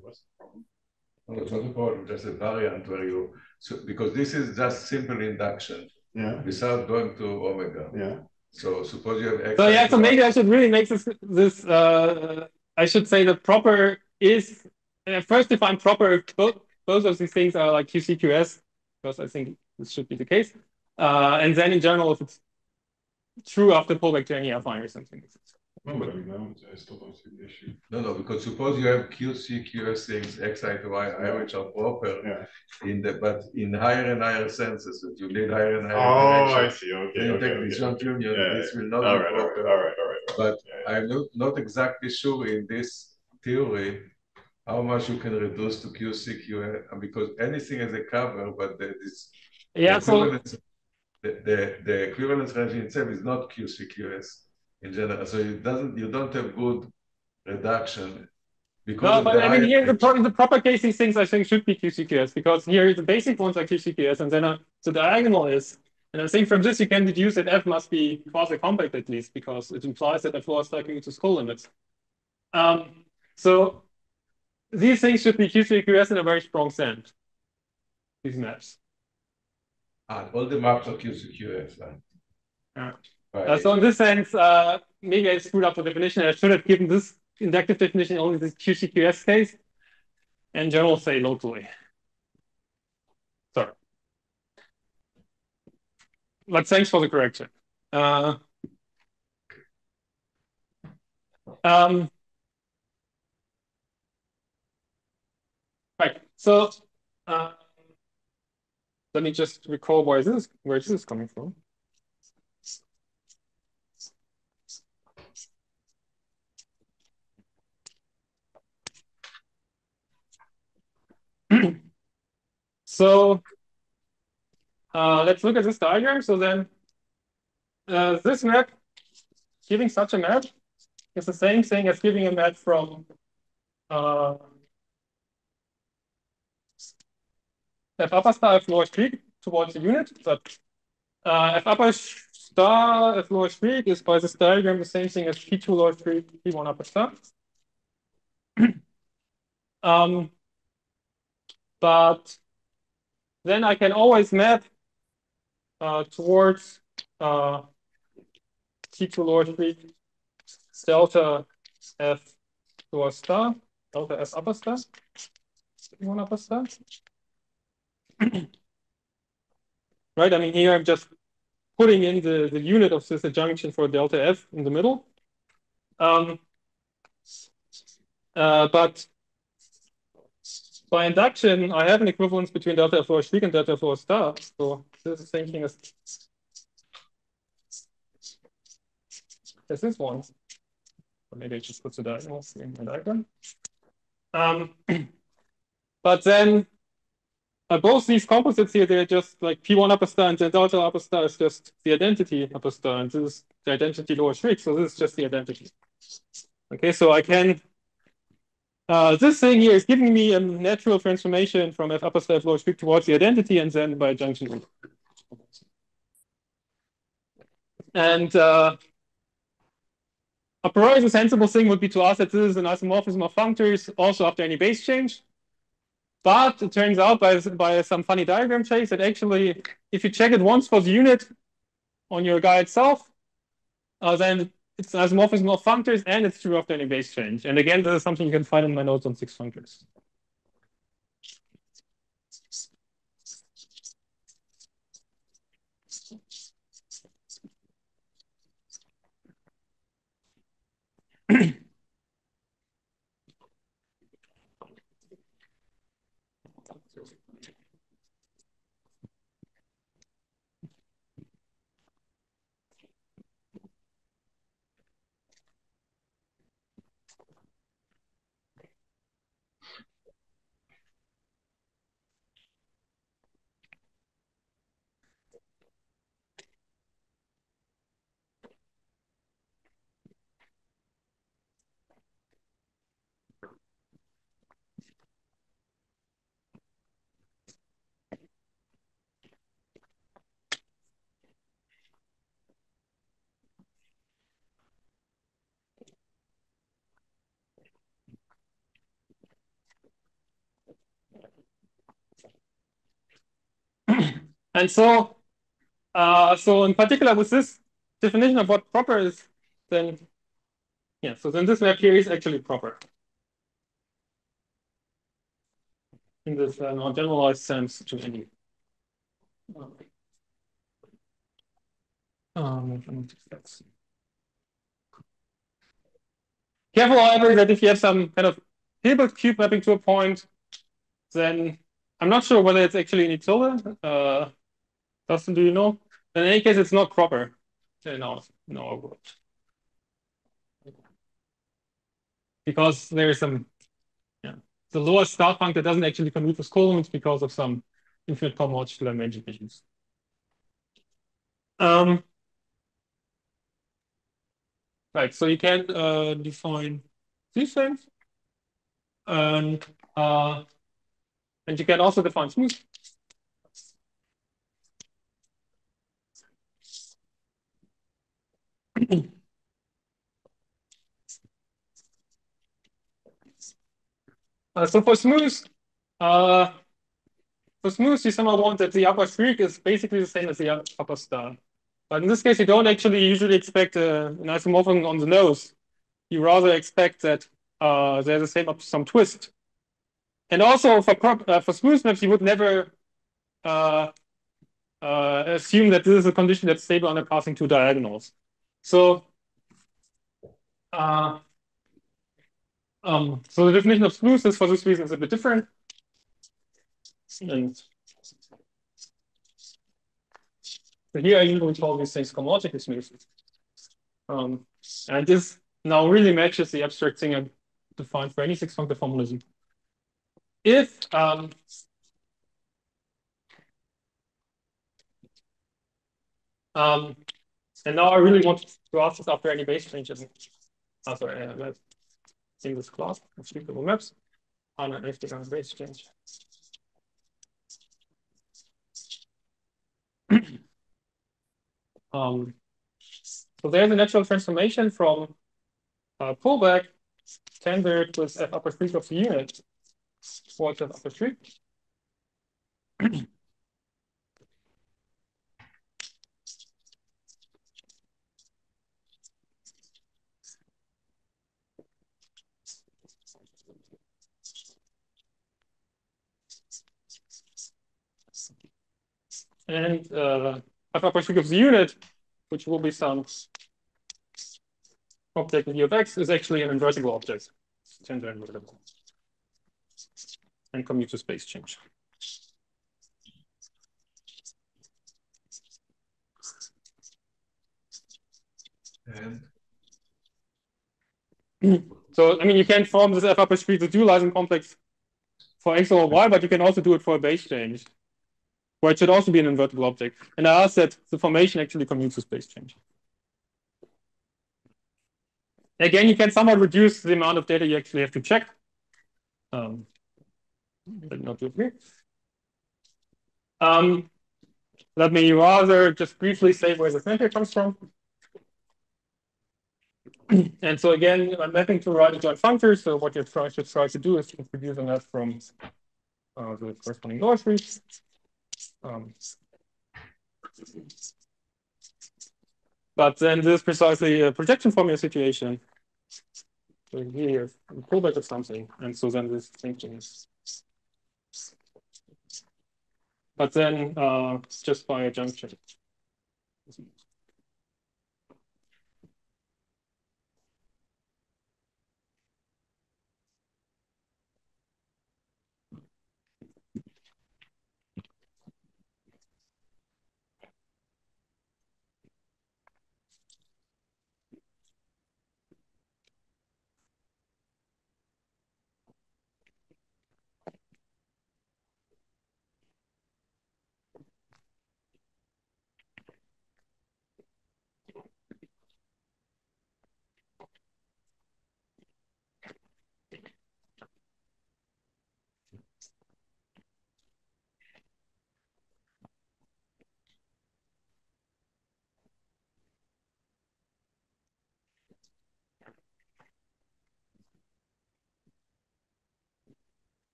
What's the problem? No, it's not a problem, just a variant where you because this is just simple induction. Yeah. Without going to omega. Yeah. So suppose you have x. So yeah, so maybe I should really make this I should say that proper is first define proper. Both of these things are like QCQS, because I think this should be the case. And then in general, if it's true after pullback to any affine or something. No, but I still don't see the issue. No, because suppose you have QCQS things xi to yi, which are proper but in higher and higher senses that you need higher and higher direction. I see. Okay. Then you take the disjoint union, this will not be proper. All right. But I'm not exactly sure in this theory how much you can reduce to QCQS, because anything has a cover, but the equivalence range itself is not QCQS in general. So you don't have good reduction Because but I mean, here the proper case, these things I think should be QCQS, because here the basic ones are QCQS, and then the diagonal is. And I think from this you can deduce that F must be quasi-compact at least, because it implies that F is like to Scholze limits. So these things should be QCQS in a very strong sense. These maps. All the maps are QCQS. Yeah. Right. So in this sense, maybe I screwed up the definition. I should have given this inductive definition only this QCQS case, and general say locally. Sorry. But thanks for the correction. Right. So let me just recall where this is coming from. So let's look at this diagram. So then this map, giving such a map, is the same thing as giving a map from F upper star F lower streak towards the unit. But F upper star F lower streak is by this diagram the same thing as P2 lower streak P1 upper star. But then I can always map towards T2 lower streak delta F lower star, delta S upper star, P1 upper star. Right, I mean, here I'm just putting in the unit of this adjunction for delta F in the middle. But by induction, I have an equivalence between delta F lower streak and delta F lower star. So this is the same thing as this one. Or maybe I just put the diagonals in my diagram. But then both these composites here, they're just like P1 upper star and then delta upper star is just the identity upper star, and this is the identity lower streak. So this is just the identity. Okay, so I can this thing here is giving me a natural transformation from F upper star F lower streak towards the identity, and then by adjunction. And a priori, the sensible thing would be to ask that this is an isomorphism of functors also after any base change. But it turns out by some funny diagram chase that actually, if you check it once for the unit on your guy itself, then it's an isomorphism of functors and it's true after any base change. And again, this is something you can find in my notes on 6 functors. And so in particular with this definition of what proper is, then yeah, so then this map here is actually proper in this more generalized sense to any. Careful, however, that if you have some kind of Hilbert cube mapping to a point, then I'm not sure whether it's actually in tilde. Dustin, do you know? In any case, it's not proper. No. Because there's some, the lower star functor doesn't actually commute with Scholze because of some infinite comodular magic issues. Right, so you can define these things. And you can also define smooth. So for smooth, you somehow want that the upper streak is basically the same as the upper star. But in this case, you don't actually usually expect an isomorphism on the nose. You rather expect that there's the same up some twist. And also for smooth maps, you would never assume that this is a condition that's stable under passing two diagonals. So so the definition of smoothness for this reason is a bit different. And so here I usually call these things cohomological smoothness. And this now really matches the abstract thing I defined for any six-functor formalism. If and now I really want to ask this after any base changes. Sorry, let's see this class of suitable maps. And if there's a base change. So there's a natural transformation from pullback standard with f upper streak of the unit towards f upper streak. And f upper streak of the unit, which will be some object in U of x, is actually an invertible object. Gender invertible. And commute to space change. And so, I mean, you can form this f upper streak, the dualizing complex for x over y, but you can also do it for a base change, where it should also be an invertible object. And I asked that the formation actually commutes to space change. Again, you can somewhat reduce the amount of data you actually have to check. But not do it here. Let me rather just briefly say where the center comes from. And so again, I'm mapping to right adjoint functors. So what you should try to do is introduce a map from the corresponding lower streets. But then this is precisely a projection formula situation. So here, pullback of something. And so then this thinking is. But then just by a junction.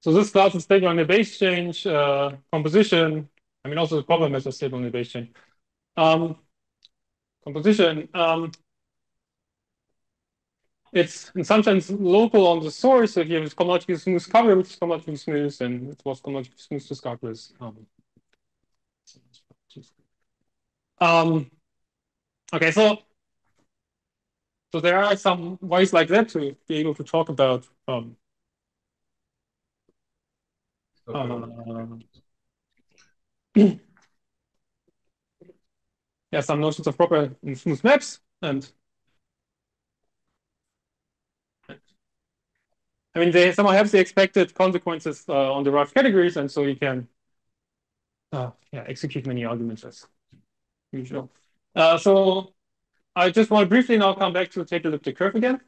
So this class is stable on the base change composition. I mean, also the problem is stable on the base chain. Composition. It's in some sense local on the source. So here is cohomologically smooth cover, which is cohomologically smooth, and it was cohomologically smooth to start with. Okay, so there are some ways like that to be able to talk about yeah, some notions of proper and smooth maps. And I mean, they somehow have the expected consequences on derived categories, and so you can execute many arguments as usual. So I just want to briefly now come back to the tape elliptic curve again.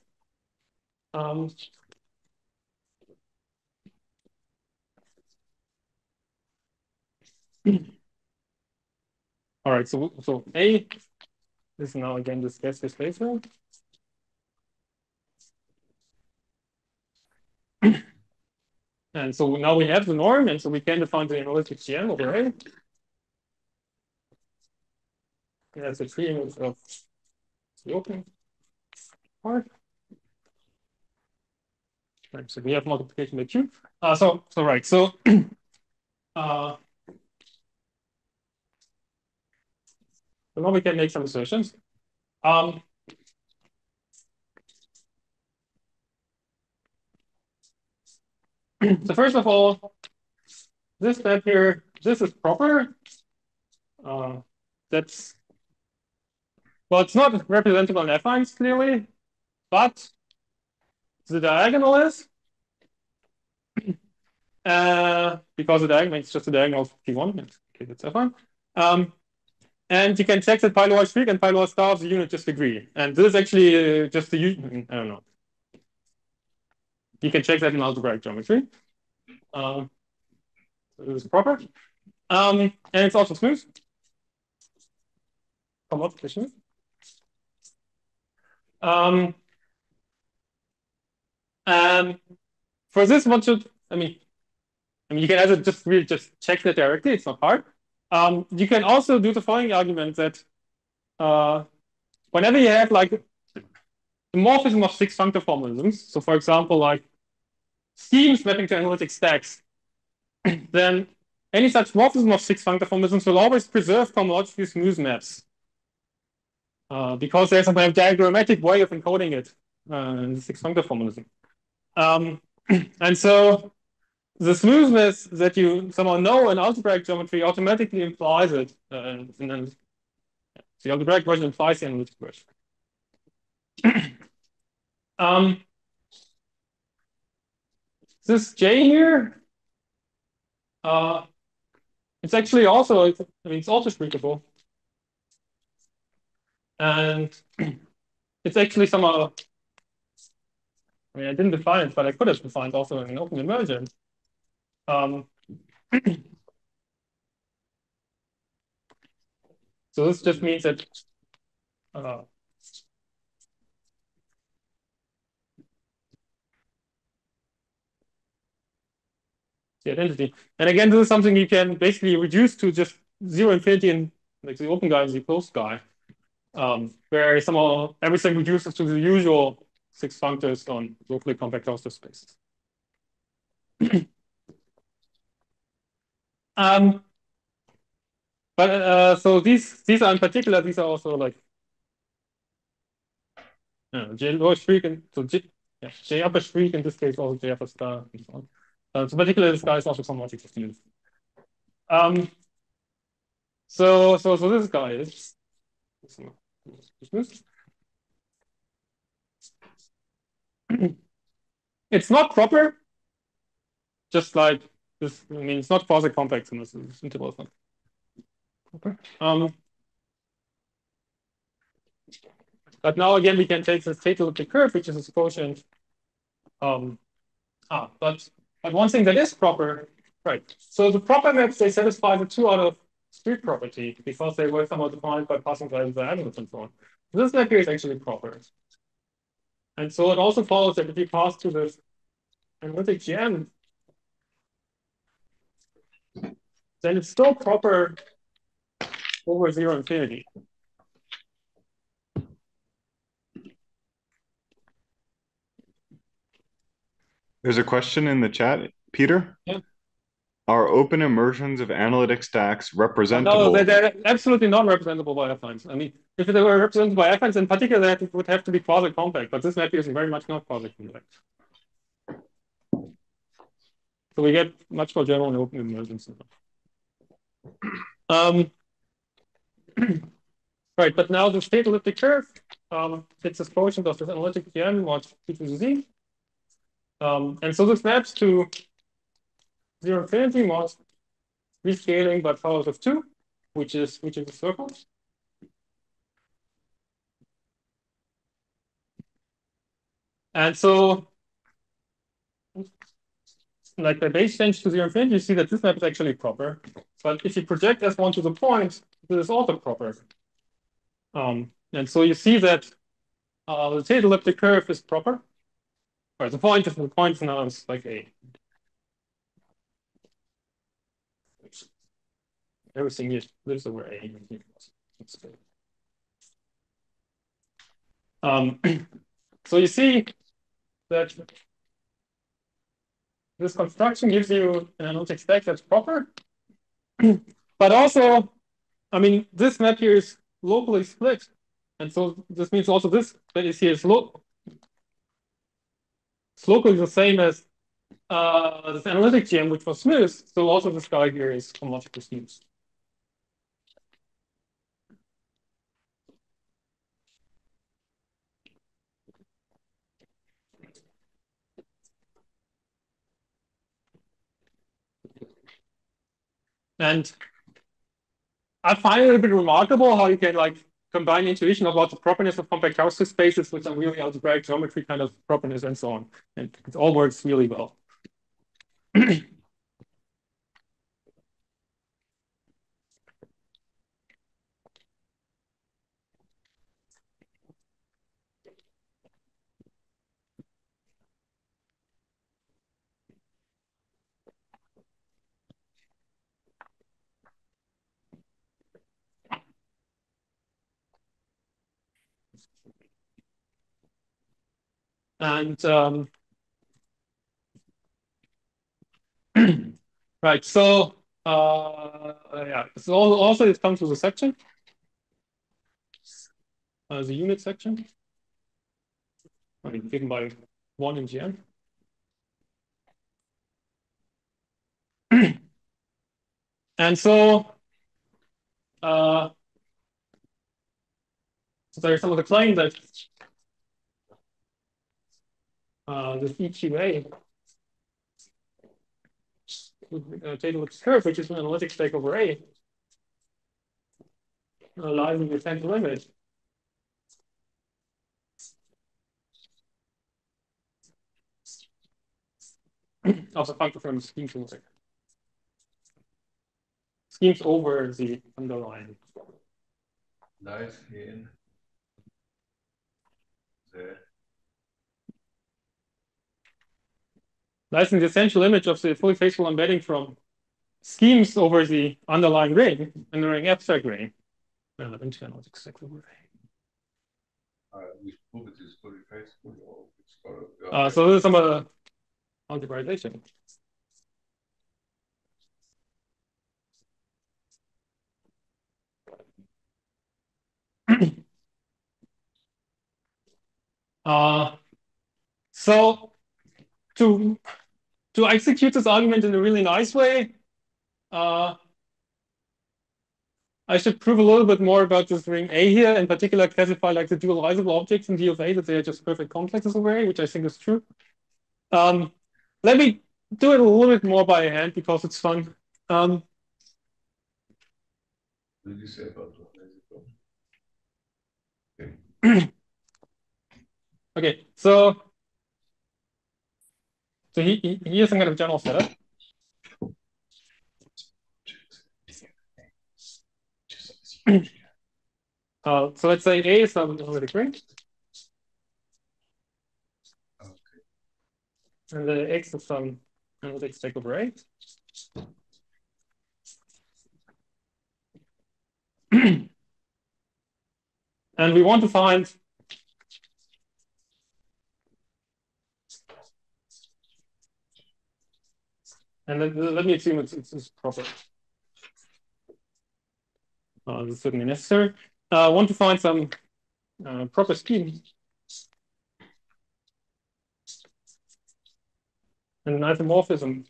All right, so A is now again this gas displacement. And so now we have the norm, and so we can define the analytic GM over A. That's the tree image of the open part. Right, so we have multiplication by Q. So now we can make some assertions. So first of all, this step here, this is proper. That's, well, it's not representable in affines clearly, but the diagonal is, because the diagonal is just the diagonal of P1. Okay, that's affine. And you can check that pi lower streak and pi lower star of the unit just agree. And this is actually just the, I don't know. You can check that in algebraic geometry. This is proper. And it's also smooth. Somewhat smooth. And for this, one should, I mean, you can either just really just check that directly. It's not hard. You can also do the following argument that whenever you have like the morphism of 6 functor formalisms, so for example, like schemes mapping to analytic stacks, then any such morphism of 6 functor formalisms will always preserve homologically smooth maps. Because there's a kind of diagrammatic way of encoding it in the 6 functor formalism. And so the smoothness that you somehow know in algebraic geometry automatically implies it. And then the algebraic version implies the analytic version. This J here, it's actually also, it's also shrinkable. And it's actually somehow, I didn't define it, but I could have defined also an open immersion. So this just means that the identity. And again, this is something you can basically reduce to just 0 infinity and like the open guy and the closed guy, where somehow everything reduces to the usual 6 functors on locally compact cluster spaces. So these are in particular, these are also like J lower streak and so J upper streak in this case, also J upper star and so on. So particularly this guy is also somewhat existing. So this guy is it's not proper, just like this. I mean, it's not quasi-complex in this interval. Okay. But now again, we can take this theta elliptic curve, which is its quotient. But one thing that is proper, right? So the proper maps, they satisfy the 2 out of street property because they were somehow defined by passing by the diagonals and so on. This map here is actually proper. And so it also follows that if you pass to this analytic GM, then it's still proper over 0 infinity. There's a question in the chat, Peter. Yeah. Are open immersions of analytic stacks representable? No, they're absolutely not representable by affines. I mean, if they were represented by affines, in particular, that it would have to be quasi-compact, but this map here is very much not quasi-compact. So we get much more general and open immersions. Right, but now the state elliptic curve, it's this quotient of this analytic GM mod P to the Z. And so this maps to 0 infinity mod rescaling by powers of 2, which is a circle. And so, like by base change to 0 infinity, you see that this map is actually proper. But if you project S1 to the point, this is also proper. And so you see that the Tate elliptic curve is proper. Or the point is now is like A. Everything is lives over A. So you see that this construction gives you an analytic stack that's proper. But also, I mean, this map here is locally split. And so this means also this space here is locally the same as this analytic GM, which was smooth. So also this guy here is homologically smooth. And I find it a bit remarkable how you can like combine intuition about the properness of compact Hausdorff spaces with some really algebraic geometry kind of properness and so on. And it all works really well. And right, so yeah, so also it comes with a section, the unit section, I mean, given by 1 in GN. And so, so there's some of the claim that this EQA Tate-Elliptic curve, which is an analytic stack over A, lies in the central limit. Of the function from schemes over the underlying. Lies in the Lies in the essential image of the fully faithful embedding from schemes over the underlying ring and the ring abstract ring. Internal stack over A. we prove it is fully faithful or it's so this is some algebraization. So to execute this argument in a really nice way, I should prove a little bit more about this ring A here, in particular classify like the dualizable objects in D of A, that they are just perfect complexes over A, which I think is true. Let me do it a little bit more by hand because it's fun. What did you say about Okay. Okay, so here's some kind of general setup. So let's say A is some analytic ring. Okay. And the X is some analytic stack over A. And we want to find and let me assume it's proper. This is certainly necessary. I want to find some proper scheme and an isomorphism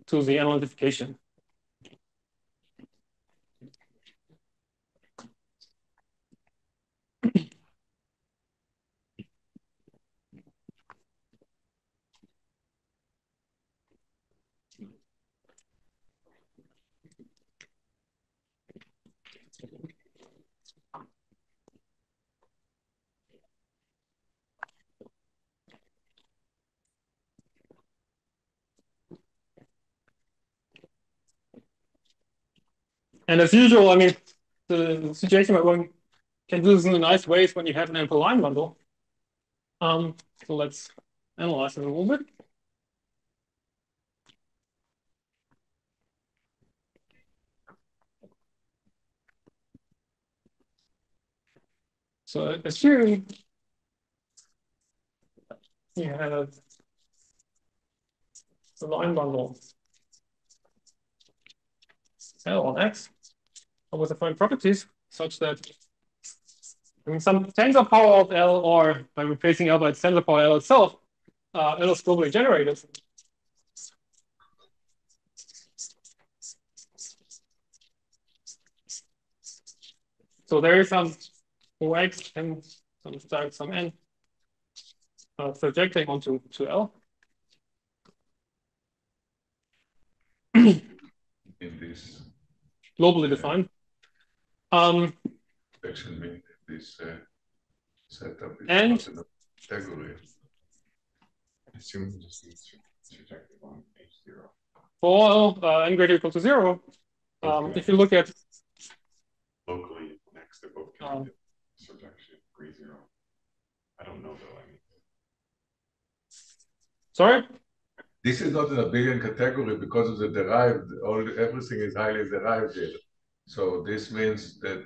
to the analytification. And as usual, I mean, the situation where one can do this in a nice way is when you have an ample line bundle. So let's analyze it a little bit. So assume you have the line bundle L on X with defined properties such that, I mean, some tensor power of L, or by replacing L by its tensor power L itself, L is globally generated. So there is some OX and some N projecting onto L. In this Globally defined. Section mean this setup is and not in a category. Assume this is surjective on H0. For n greater or equal to 0, if you look at Locally next, they're both connected. Surjection degree 0. I don't know though. I mean, sorry. This is not an abelian category because of the derived. Everything is highly derived here. So this means that.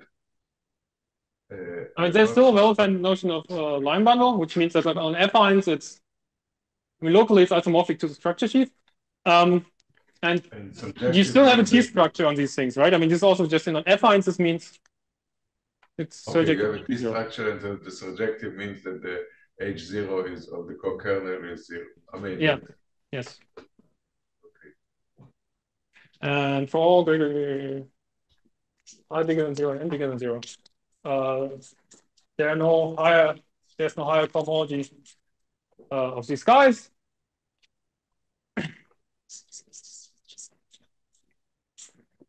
I mean, there's still a well-defined notion of line bundle, which means that on affines, I mean, locally it's isomorphic to the structure sheet. And you still have a T structure on these things, right? I mean, this is also just in on affines, this means it's okay, surjective. you have a T structure, and the surjective means that the H0 is of the co-kernel is 0. I mean, yeah, yes. Okay. And for all greater, I bigger than 0 and n bigger than 0, there's no higher cohomology of these guys.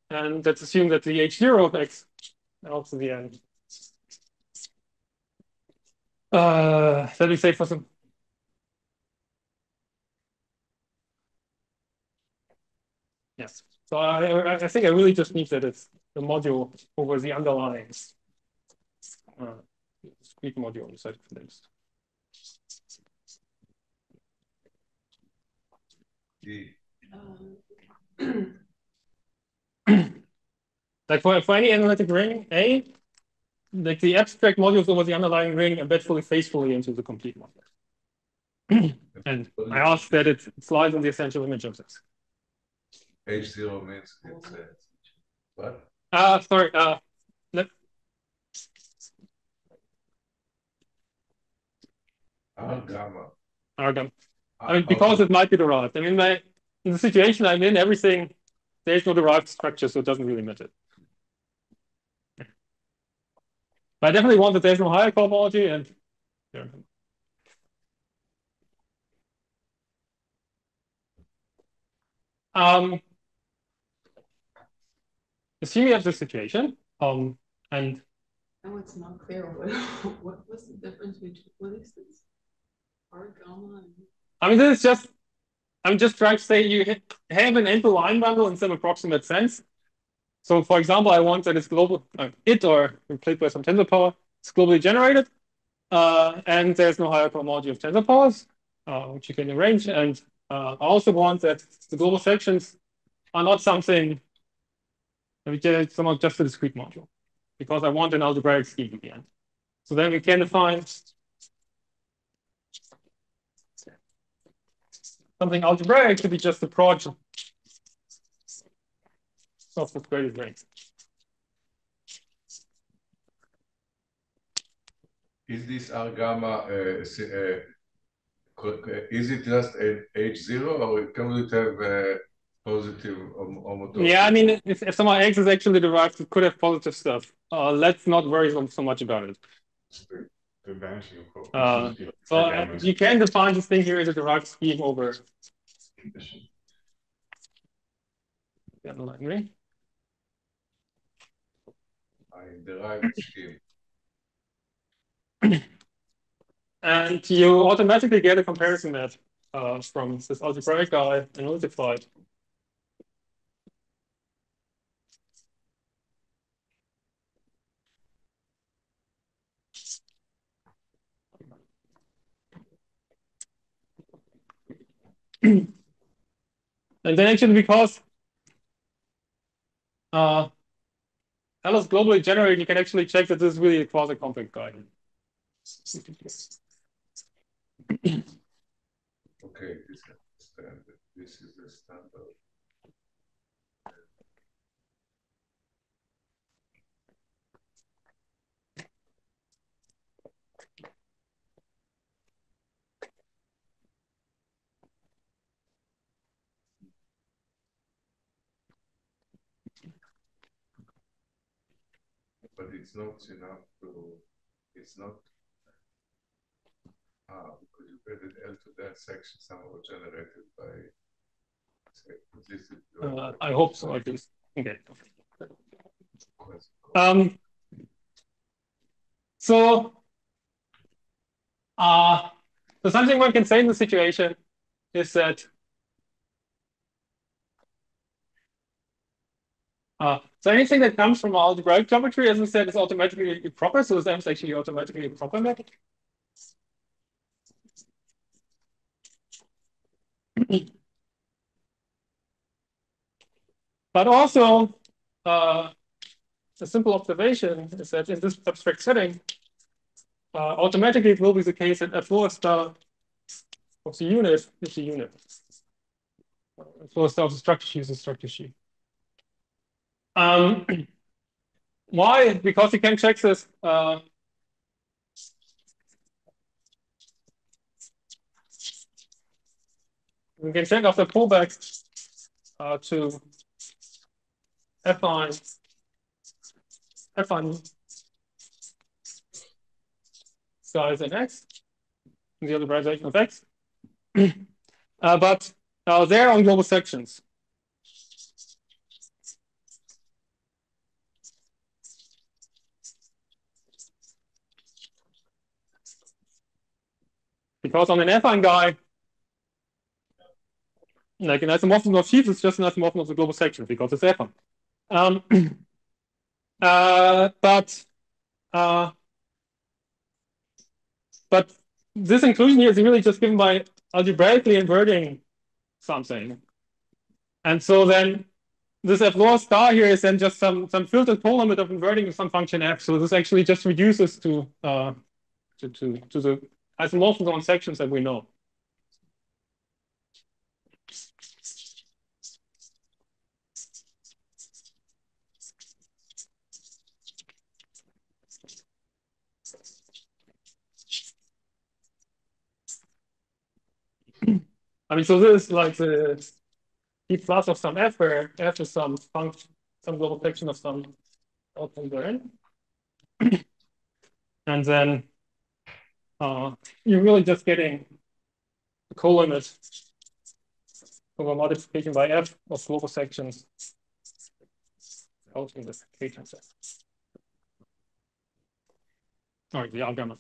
And let's assume that the H0 of X L to the n. Let me say for some. Yes. So I think I really just need that it's the module over the underlying discrete module on the side condensed. Like for any analytic ring A, like the abstract modules over the underlying ring embed fully faithfully into the complete module. And I ask that it slides on the essential image of this. H0 means it's what? Sorry. R gamma. R gamma. I mean, because it might be derived. I mean, in the situation I'm in, everything, there's no derived structure, so it doesn't really matter. But I definitely want that there's no higher cohomology, and yeah. Assume you have this situation, and now it's not clear what's the difference between what is this? R gamma and I mean, this is just, I'm just trying to say you have an ample line bundle in some approximate sense. So for example, I want that it's global, or replaced by some tensor power, it's globally generated, and there's no higher cohomology of tensor powers, which you can arrange. And I also want that the global sections are not something, somehow just a discrete module, because I want an algebraic scheme at the end. So then we can define something algebraic to be just a project of the greatest range. Is this R gamma, is it just an H0 or can we have a positive homotopy? Yeah, I mean, if somehow X is actually derived, it could have positive stuff. Let's not worry so much about it. the vanishing quote. So you can define this thing here as a derived scheme over condition. the underlying ring. I derived scheme. And you automatically get a comparison map from this algebraic guy and multiplied. And then actually because L is globally generated, you can actually check that this is really a quasi-compact guy. Okay, this I understand that this is the standard. But it's not enough to, it's not, because you added L to that section somehow generated by, this is I hope so, at least. Okay. So, so something one can say in the situation is that so anything that comes from algebraic geometry, as we said, is automatically proper. So this M is actually automatically a proper map. But also, a simple observation is that in this abstract setting, automatically it will be the case that F4 star of the unit is the unit. F4 star of the structure sheet is the structure sheet. Why? Because you can check this. We can check after pullback to F1 size in X, in the other realization of X. But they're on global sections. Because on an affine guy, like an isomorphism of sheaves, it's just an isomorphism of the global section because it's affine. But this inclusion here is really just given by algebraically inverting something. And so then this F law star here is then just some filtered pole limit of inverting some function F. So this actually just reduces to the isomorphism on sections that we know. I mean, so this is like the P plus of some F, where F is some function, some global section of some outcome therein. And then you're really just getting the co-limit over modification by F of global sections out in this K-term set. Or the algorithm.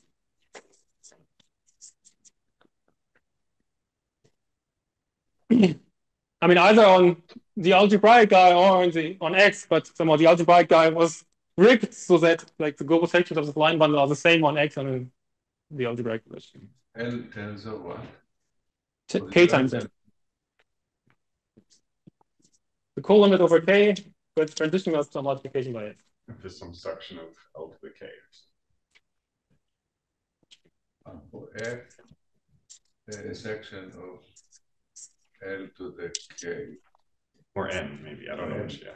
I mean, either on the algebraic guy or on X, but somehow the algebraic guy was rigged so that like the global sections of the line bundle are the same on X and in the algebraic version. L tells of what? K times N. The co-limit over K with transition of some modification by F. If there's some section of L to the K. For F, a section of L to the K. Or N, maybe. I don't know which, yeah.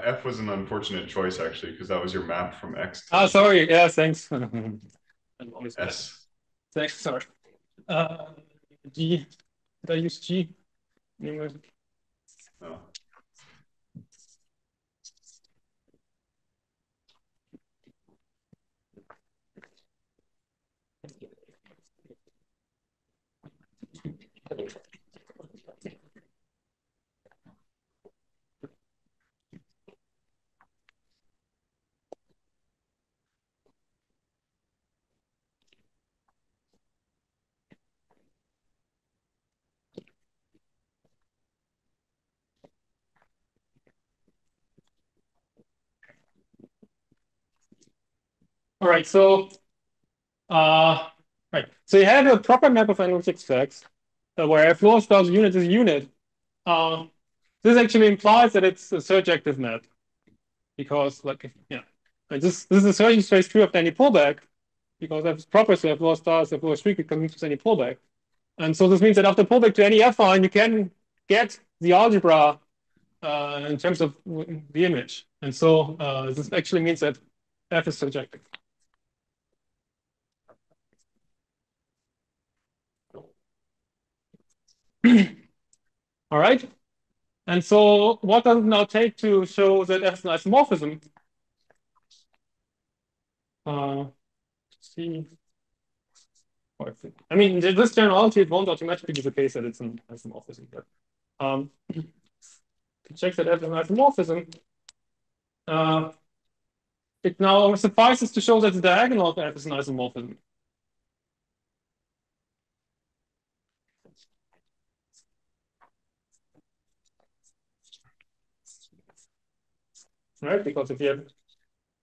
F was an unfortunate choice, actually, because that was your map from X to sorry. Yeah, thanks. S. Thanks, sorry. G. Did I use G? No. All right, so right. So you have a proper map of analytic stacks where f lower stars unit is a unit. This actually implies that it's a surjective map because, like, yeah, this is a surgeon space true of any pullback because that's proper. So f lower stars, f lower streak, it comes to any pullback, and so this means that after pullback to any affine, you can get the algebra in terms of the image, and so this actually means that f is surjective. All right. And so what does it now take to show that f is an isomorphism? See. I mean, this generality, it won't automatically be the case that it's an isomorphism. But to check that f is an isomorphism, it now suffices to show that the diagonal of f is an isomorphism. Right? Because if you have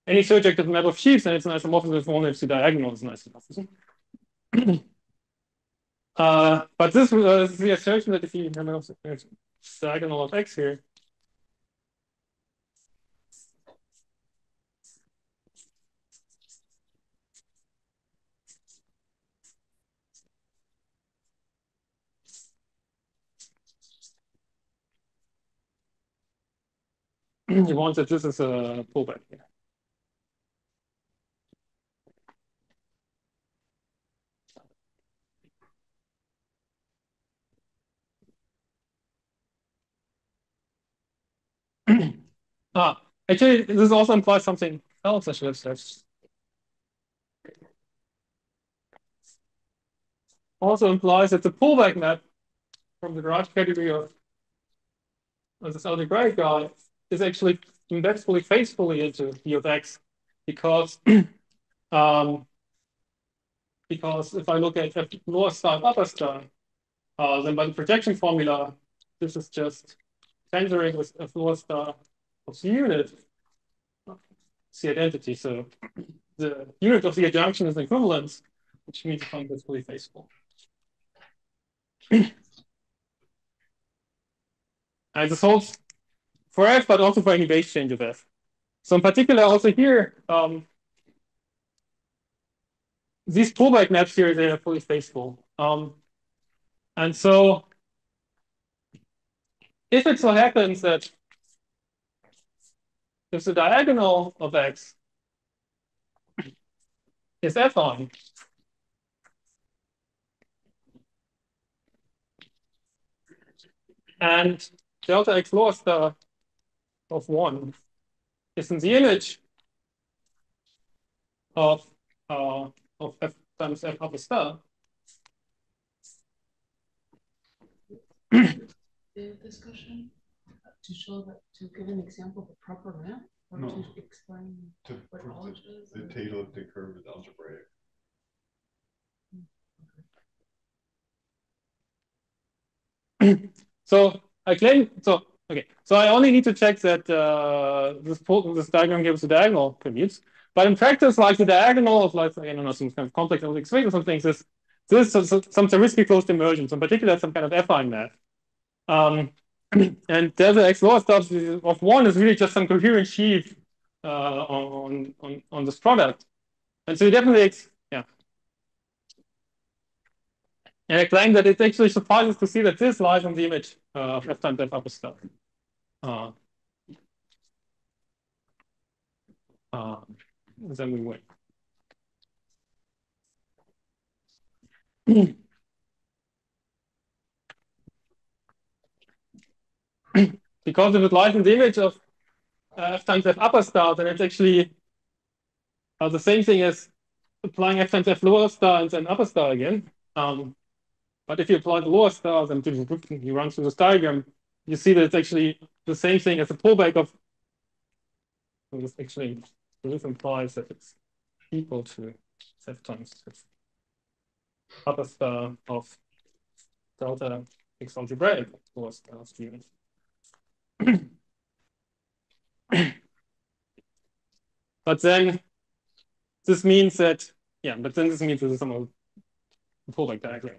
any surjective map of sheaves, then it's an isomorphism if only if the diagonal is an isomorphism. But this is the assertion that if you have a diagonal of x here, you want that this is a pullback here. Actually, this also implies something else. I should have said. Also implies that the pullback map from the garage category of this algebraic guy is actually indexed fully faithfully into E of x because because if I look at f lower star and upper star, then by the projection formula, this is just tensoring with f lower star of the unit, the identity. So the unit of the adjunction is equivalence, which means it's indexed faithful. And this holds for f, but also for any base change of f. So in particular, also here, these pullback maps here, they are fully faithful. And so if it so happens that if the diagonal of x is affine, and delta x lower star of 1 is in the image of f times f upper star. The discussion to show that, to give an example of a proper map, or No. to explain To what prove algebra is. the Taylor-Dick curve is algebraic. So I claim, so okay, so I only need to check that this diagram gives the diagonal commutes. But in practice, like the diagonal of, like, I don't know, some kind of complex analytic space or something, this some Zariski closed immersions, in particular some kind of affine map. And delta x lower star of 1 is really just some coherent sheaf on this product. And so you definitely, yeah. And I claim that it actually suffices to see that this lies on the image of f times f upper star. Then we win. Because if it lies in the image of f times f upper star, then it's actually the same thing as applying f times f lower star and then upper star again. But if you apply the lower star, then you run through this diagram, you see that it's actually the same thing as a pullback of. This actually this implies that it's equal to f times upper star of delta x algebraic lower star student. But then this means that, yeah, but then this means this is somehow a pullback diagram.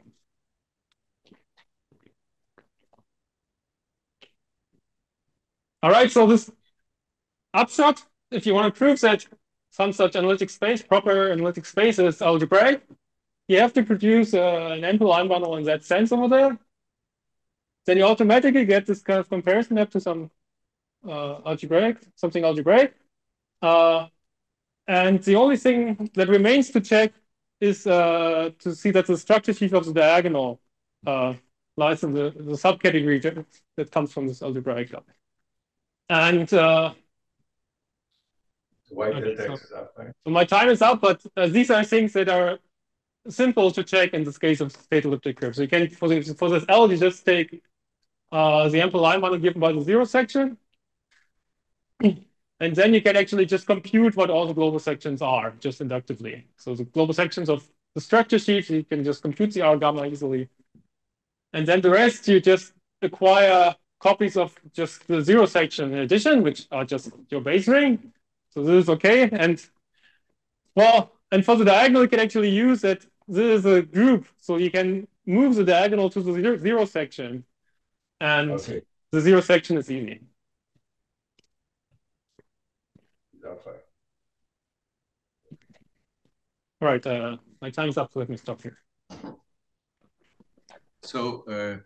All right, so this upshot, if you want to prove that some such analytic space, proper analytic space is algebraic, you have to produce an n-line bundle in that sense over there. Then you automatically get this kind of comparison map to some something algebraic. And the only thing that remains to check is to see that the structure sheaf of the diagonal lies in the subcategory that comes from this algebraic guy. And Why okay, the text is up, right? so my time is up, but these are things that are simple to check in this case of state elliptic curve. So you can, for this L, you just take the ample line bundle given by the zero section. And then you can actually just compute what all the global sections are, just inductively. So the global sections of the structure sheaf, you can just compute the R gamma easily. And then the rest, you just acquire copies of just the zero section in addition, which are just your base ring. So this is okay. And well, and for the diagonal, you can actually use that this is a group. So you can move the diagonal to the zero section. And Okay. the zero section is easy. All right, my time's up, so let me stop here. So I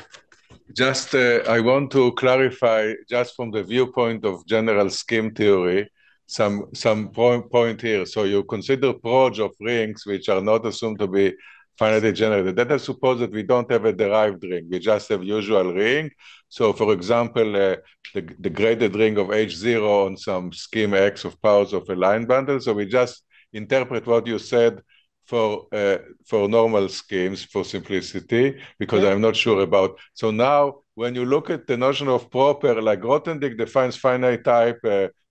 want to clarify, just from the viewpoint of general scheme theory, some point here. So you consider proj of rings which are not assumed to be finitely generated. Let us suppose that we don't have a derived ring, we just have usual ring. So for example, the graded ring of H0 on some scheme X of powers of a line bundle. So we just interpret what you said for normal schemes for simplicity, because I'm not sure about. So now when you look at the notion of proper, like Grothendieck defines finite type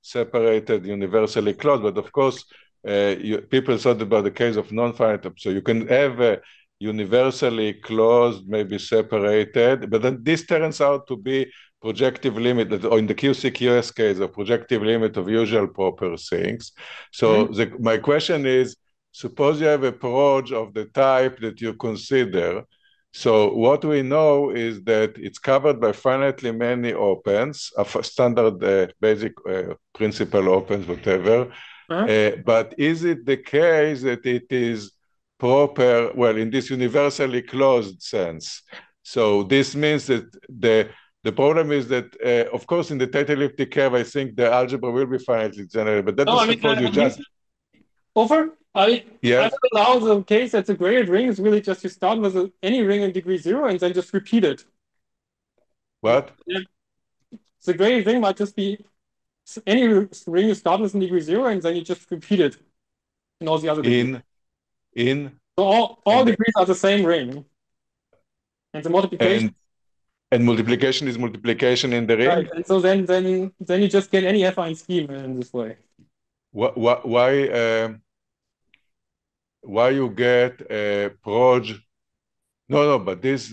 separated universally closed, but of course people thought about the case of non-finite type. So you can have a universally closed, maybe separated, but then this turns out to be projective limit, or in the QCQS case, a projective limit of usual proper things. So my question is, suppose you have a proj of the type that you consider. So what we know is that it's covered by finitely many opens, of standard basic principal opens, whatever. But is it the case that it is proper, well, in this universally closed sense? So this means that the problem is that, of course, in the tate elliptic curve, I think the algebra will be finitely generated, but that suppose you just... Over? Yes. I would allow the case that the graded ring is really just you start with any ring in degree 0 and then just repeat it. What? Yeah. The graded ring might just be any ring you start with in degree 0 and then you just repeat it in all the other degrees. So all degrees are the same ring. And the multiplication. And multiplication is multiplication in the ring? Right. And so then you just get any affine scheme in this way. Why you get a proj? No, but this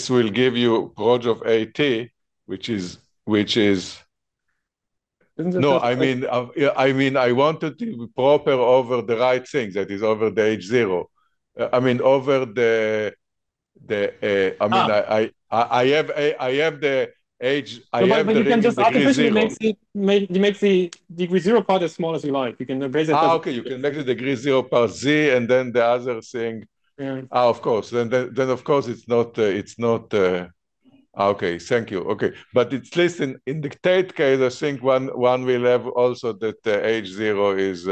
will give you proj of AT, which is. No, I mean I wanted to be proper over the right things, that is over the H0. I mean over the I have the age. I have the ring in degree 0. You make the degree 0 part as small as you like. You can base it. Okay, you can make the degree 0 part Z, and then the other thing. Yeah. Of course. Then of course it's not. Okay, thank you. Okay, but at least in the tate case, I think one will have also that H0 is.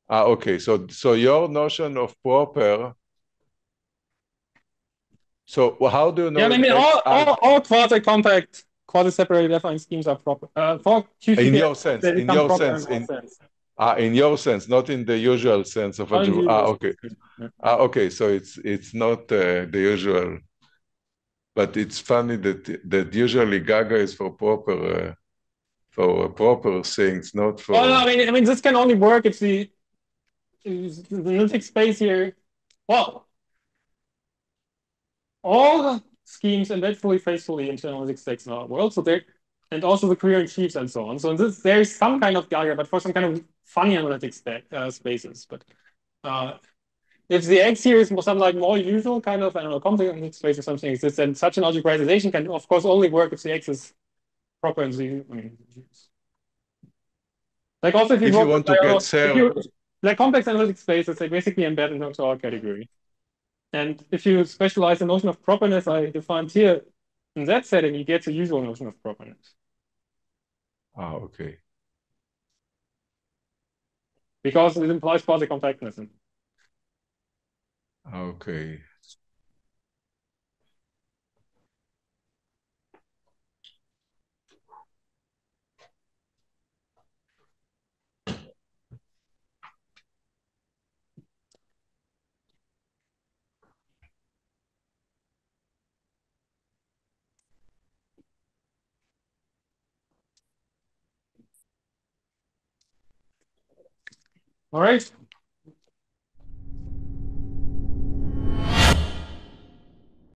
Okay, so your notion of proper. So how do you know? Yeah, I mean all quasi-compact, quasi-separated affine schemes are proper. For QCD, in your sense, in your sense, not in the usual sense of algebra. Okay. Okay, so it's not the usual, but it's funny that usually Gaga is for proper things, not for. Well, no, I mean this can only work if the analytic space here. Well, all schemes embed fully faithfully into analytic stakes in our world. So and also the coherent sheaves and so on. So there's some kind of Gaia, but for some kind of funny analytic spaces. But if the X here is some like more usual kind of, I don't know, complex analytic space or something exists, then such an algebraization can, of course, only work if the X is proper in the, I mean, like also if you want to get Serre, like complex analytic spaces, they basically embed into our category. And if you specialize the notion of properness I defined here in that setting, you get the usual notion of properness. ah, okay. Because it implies quasi-compactness. Okay. All right.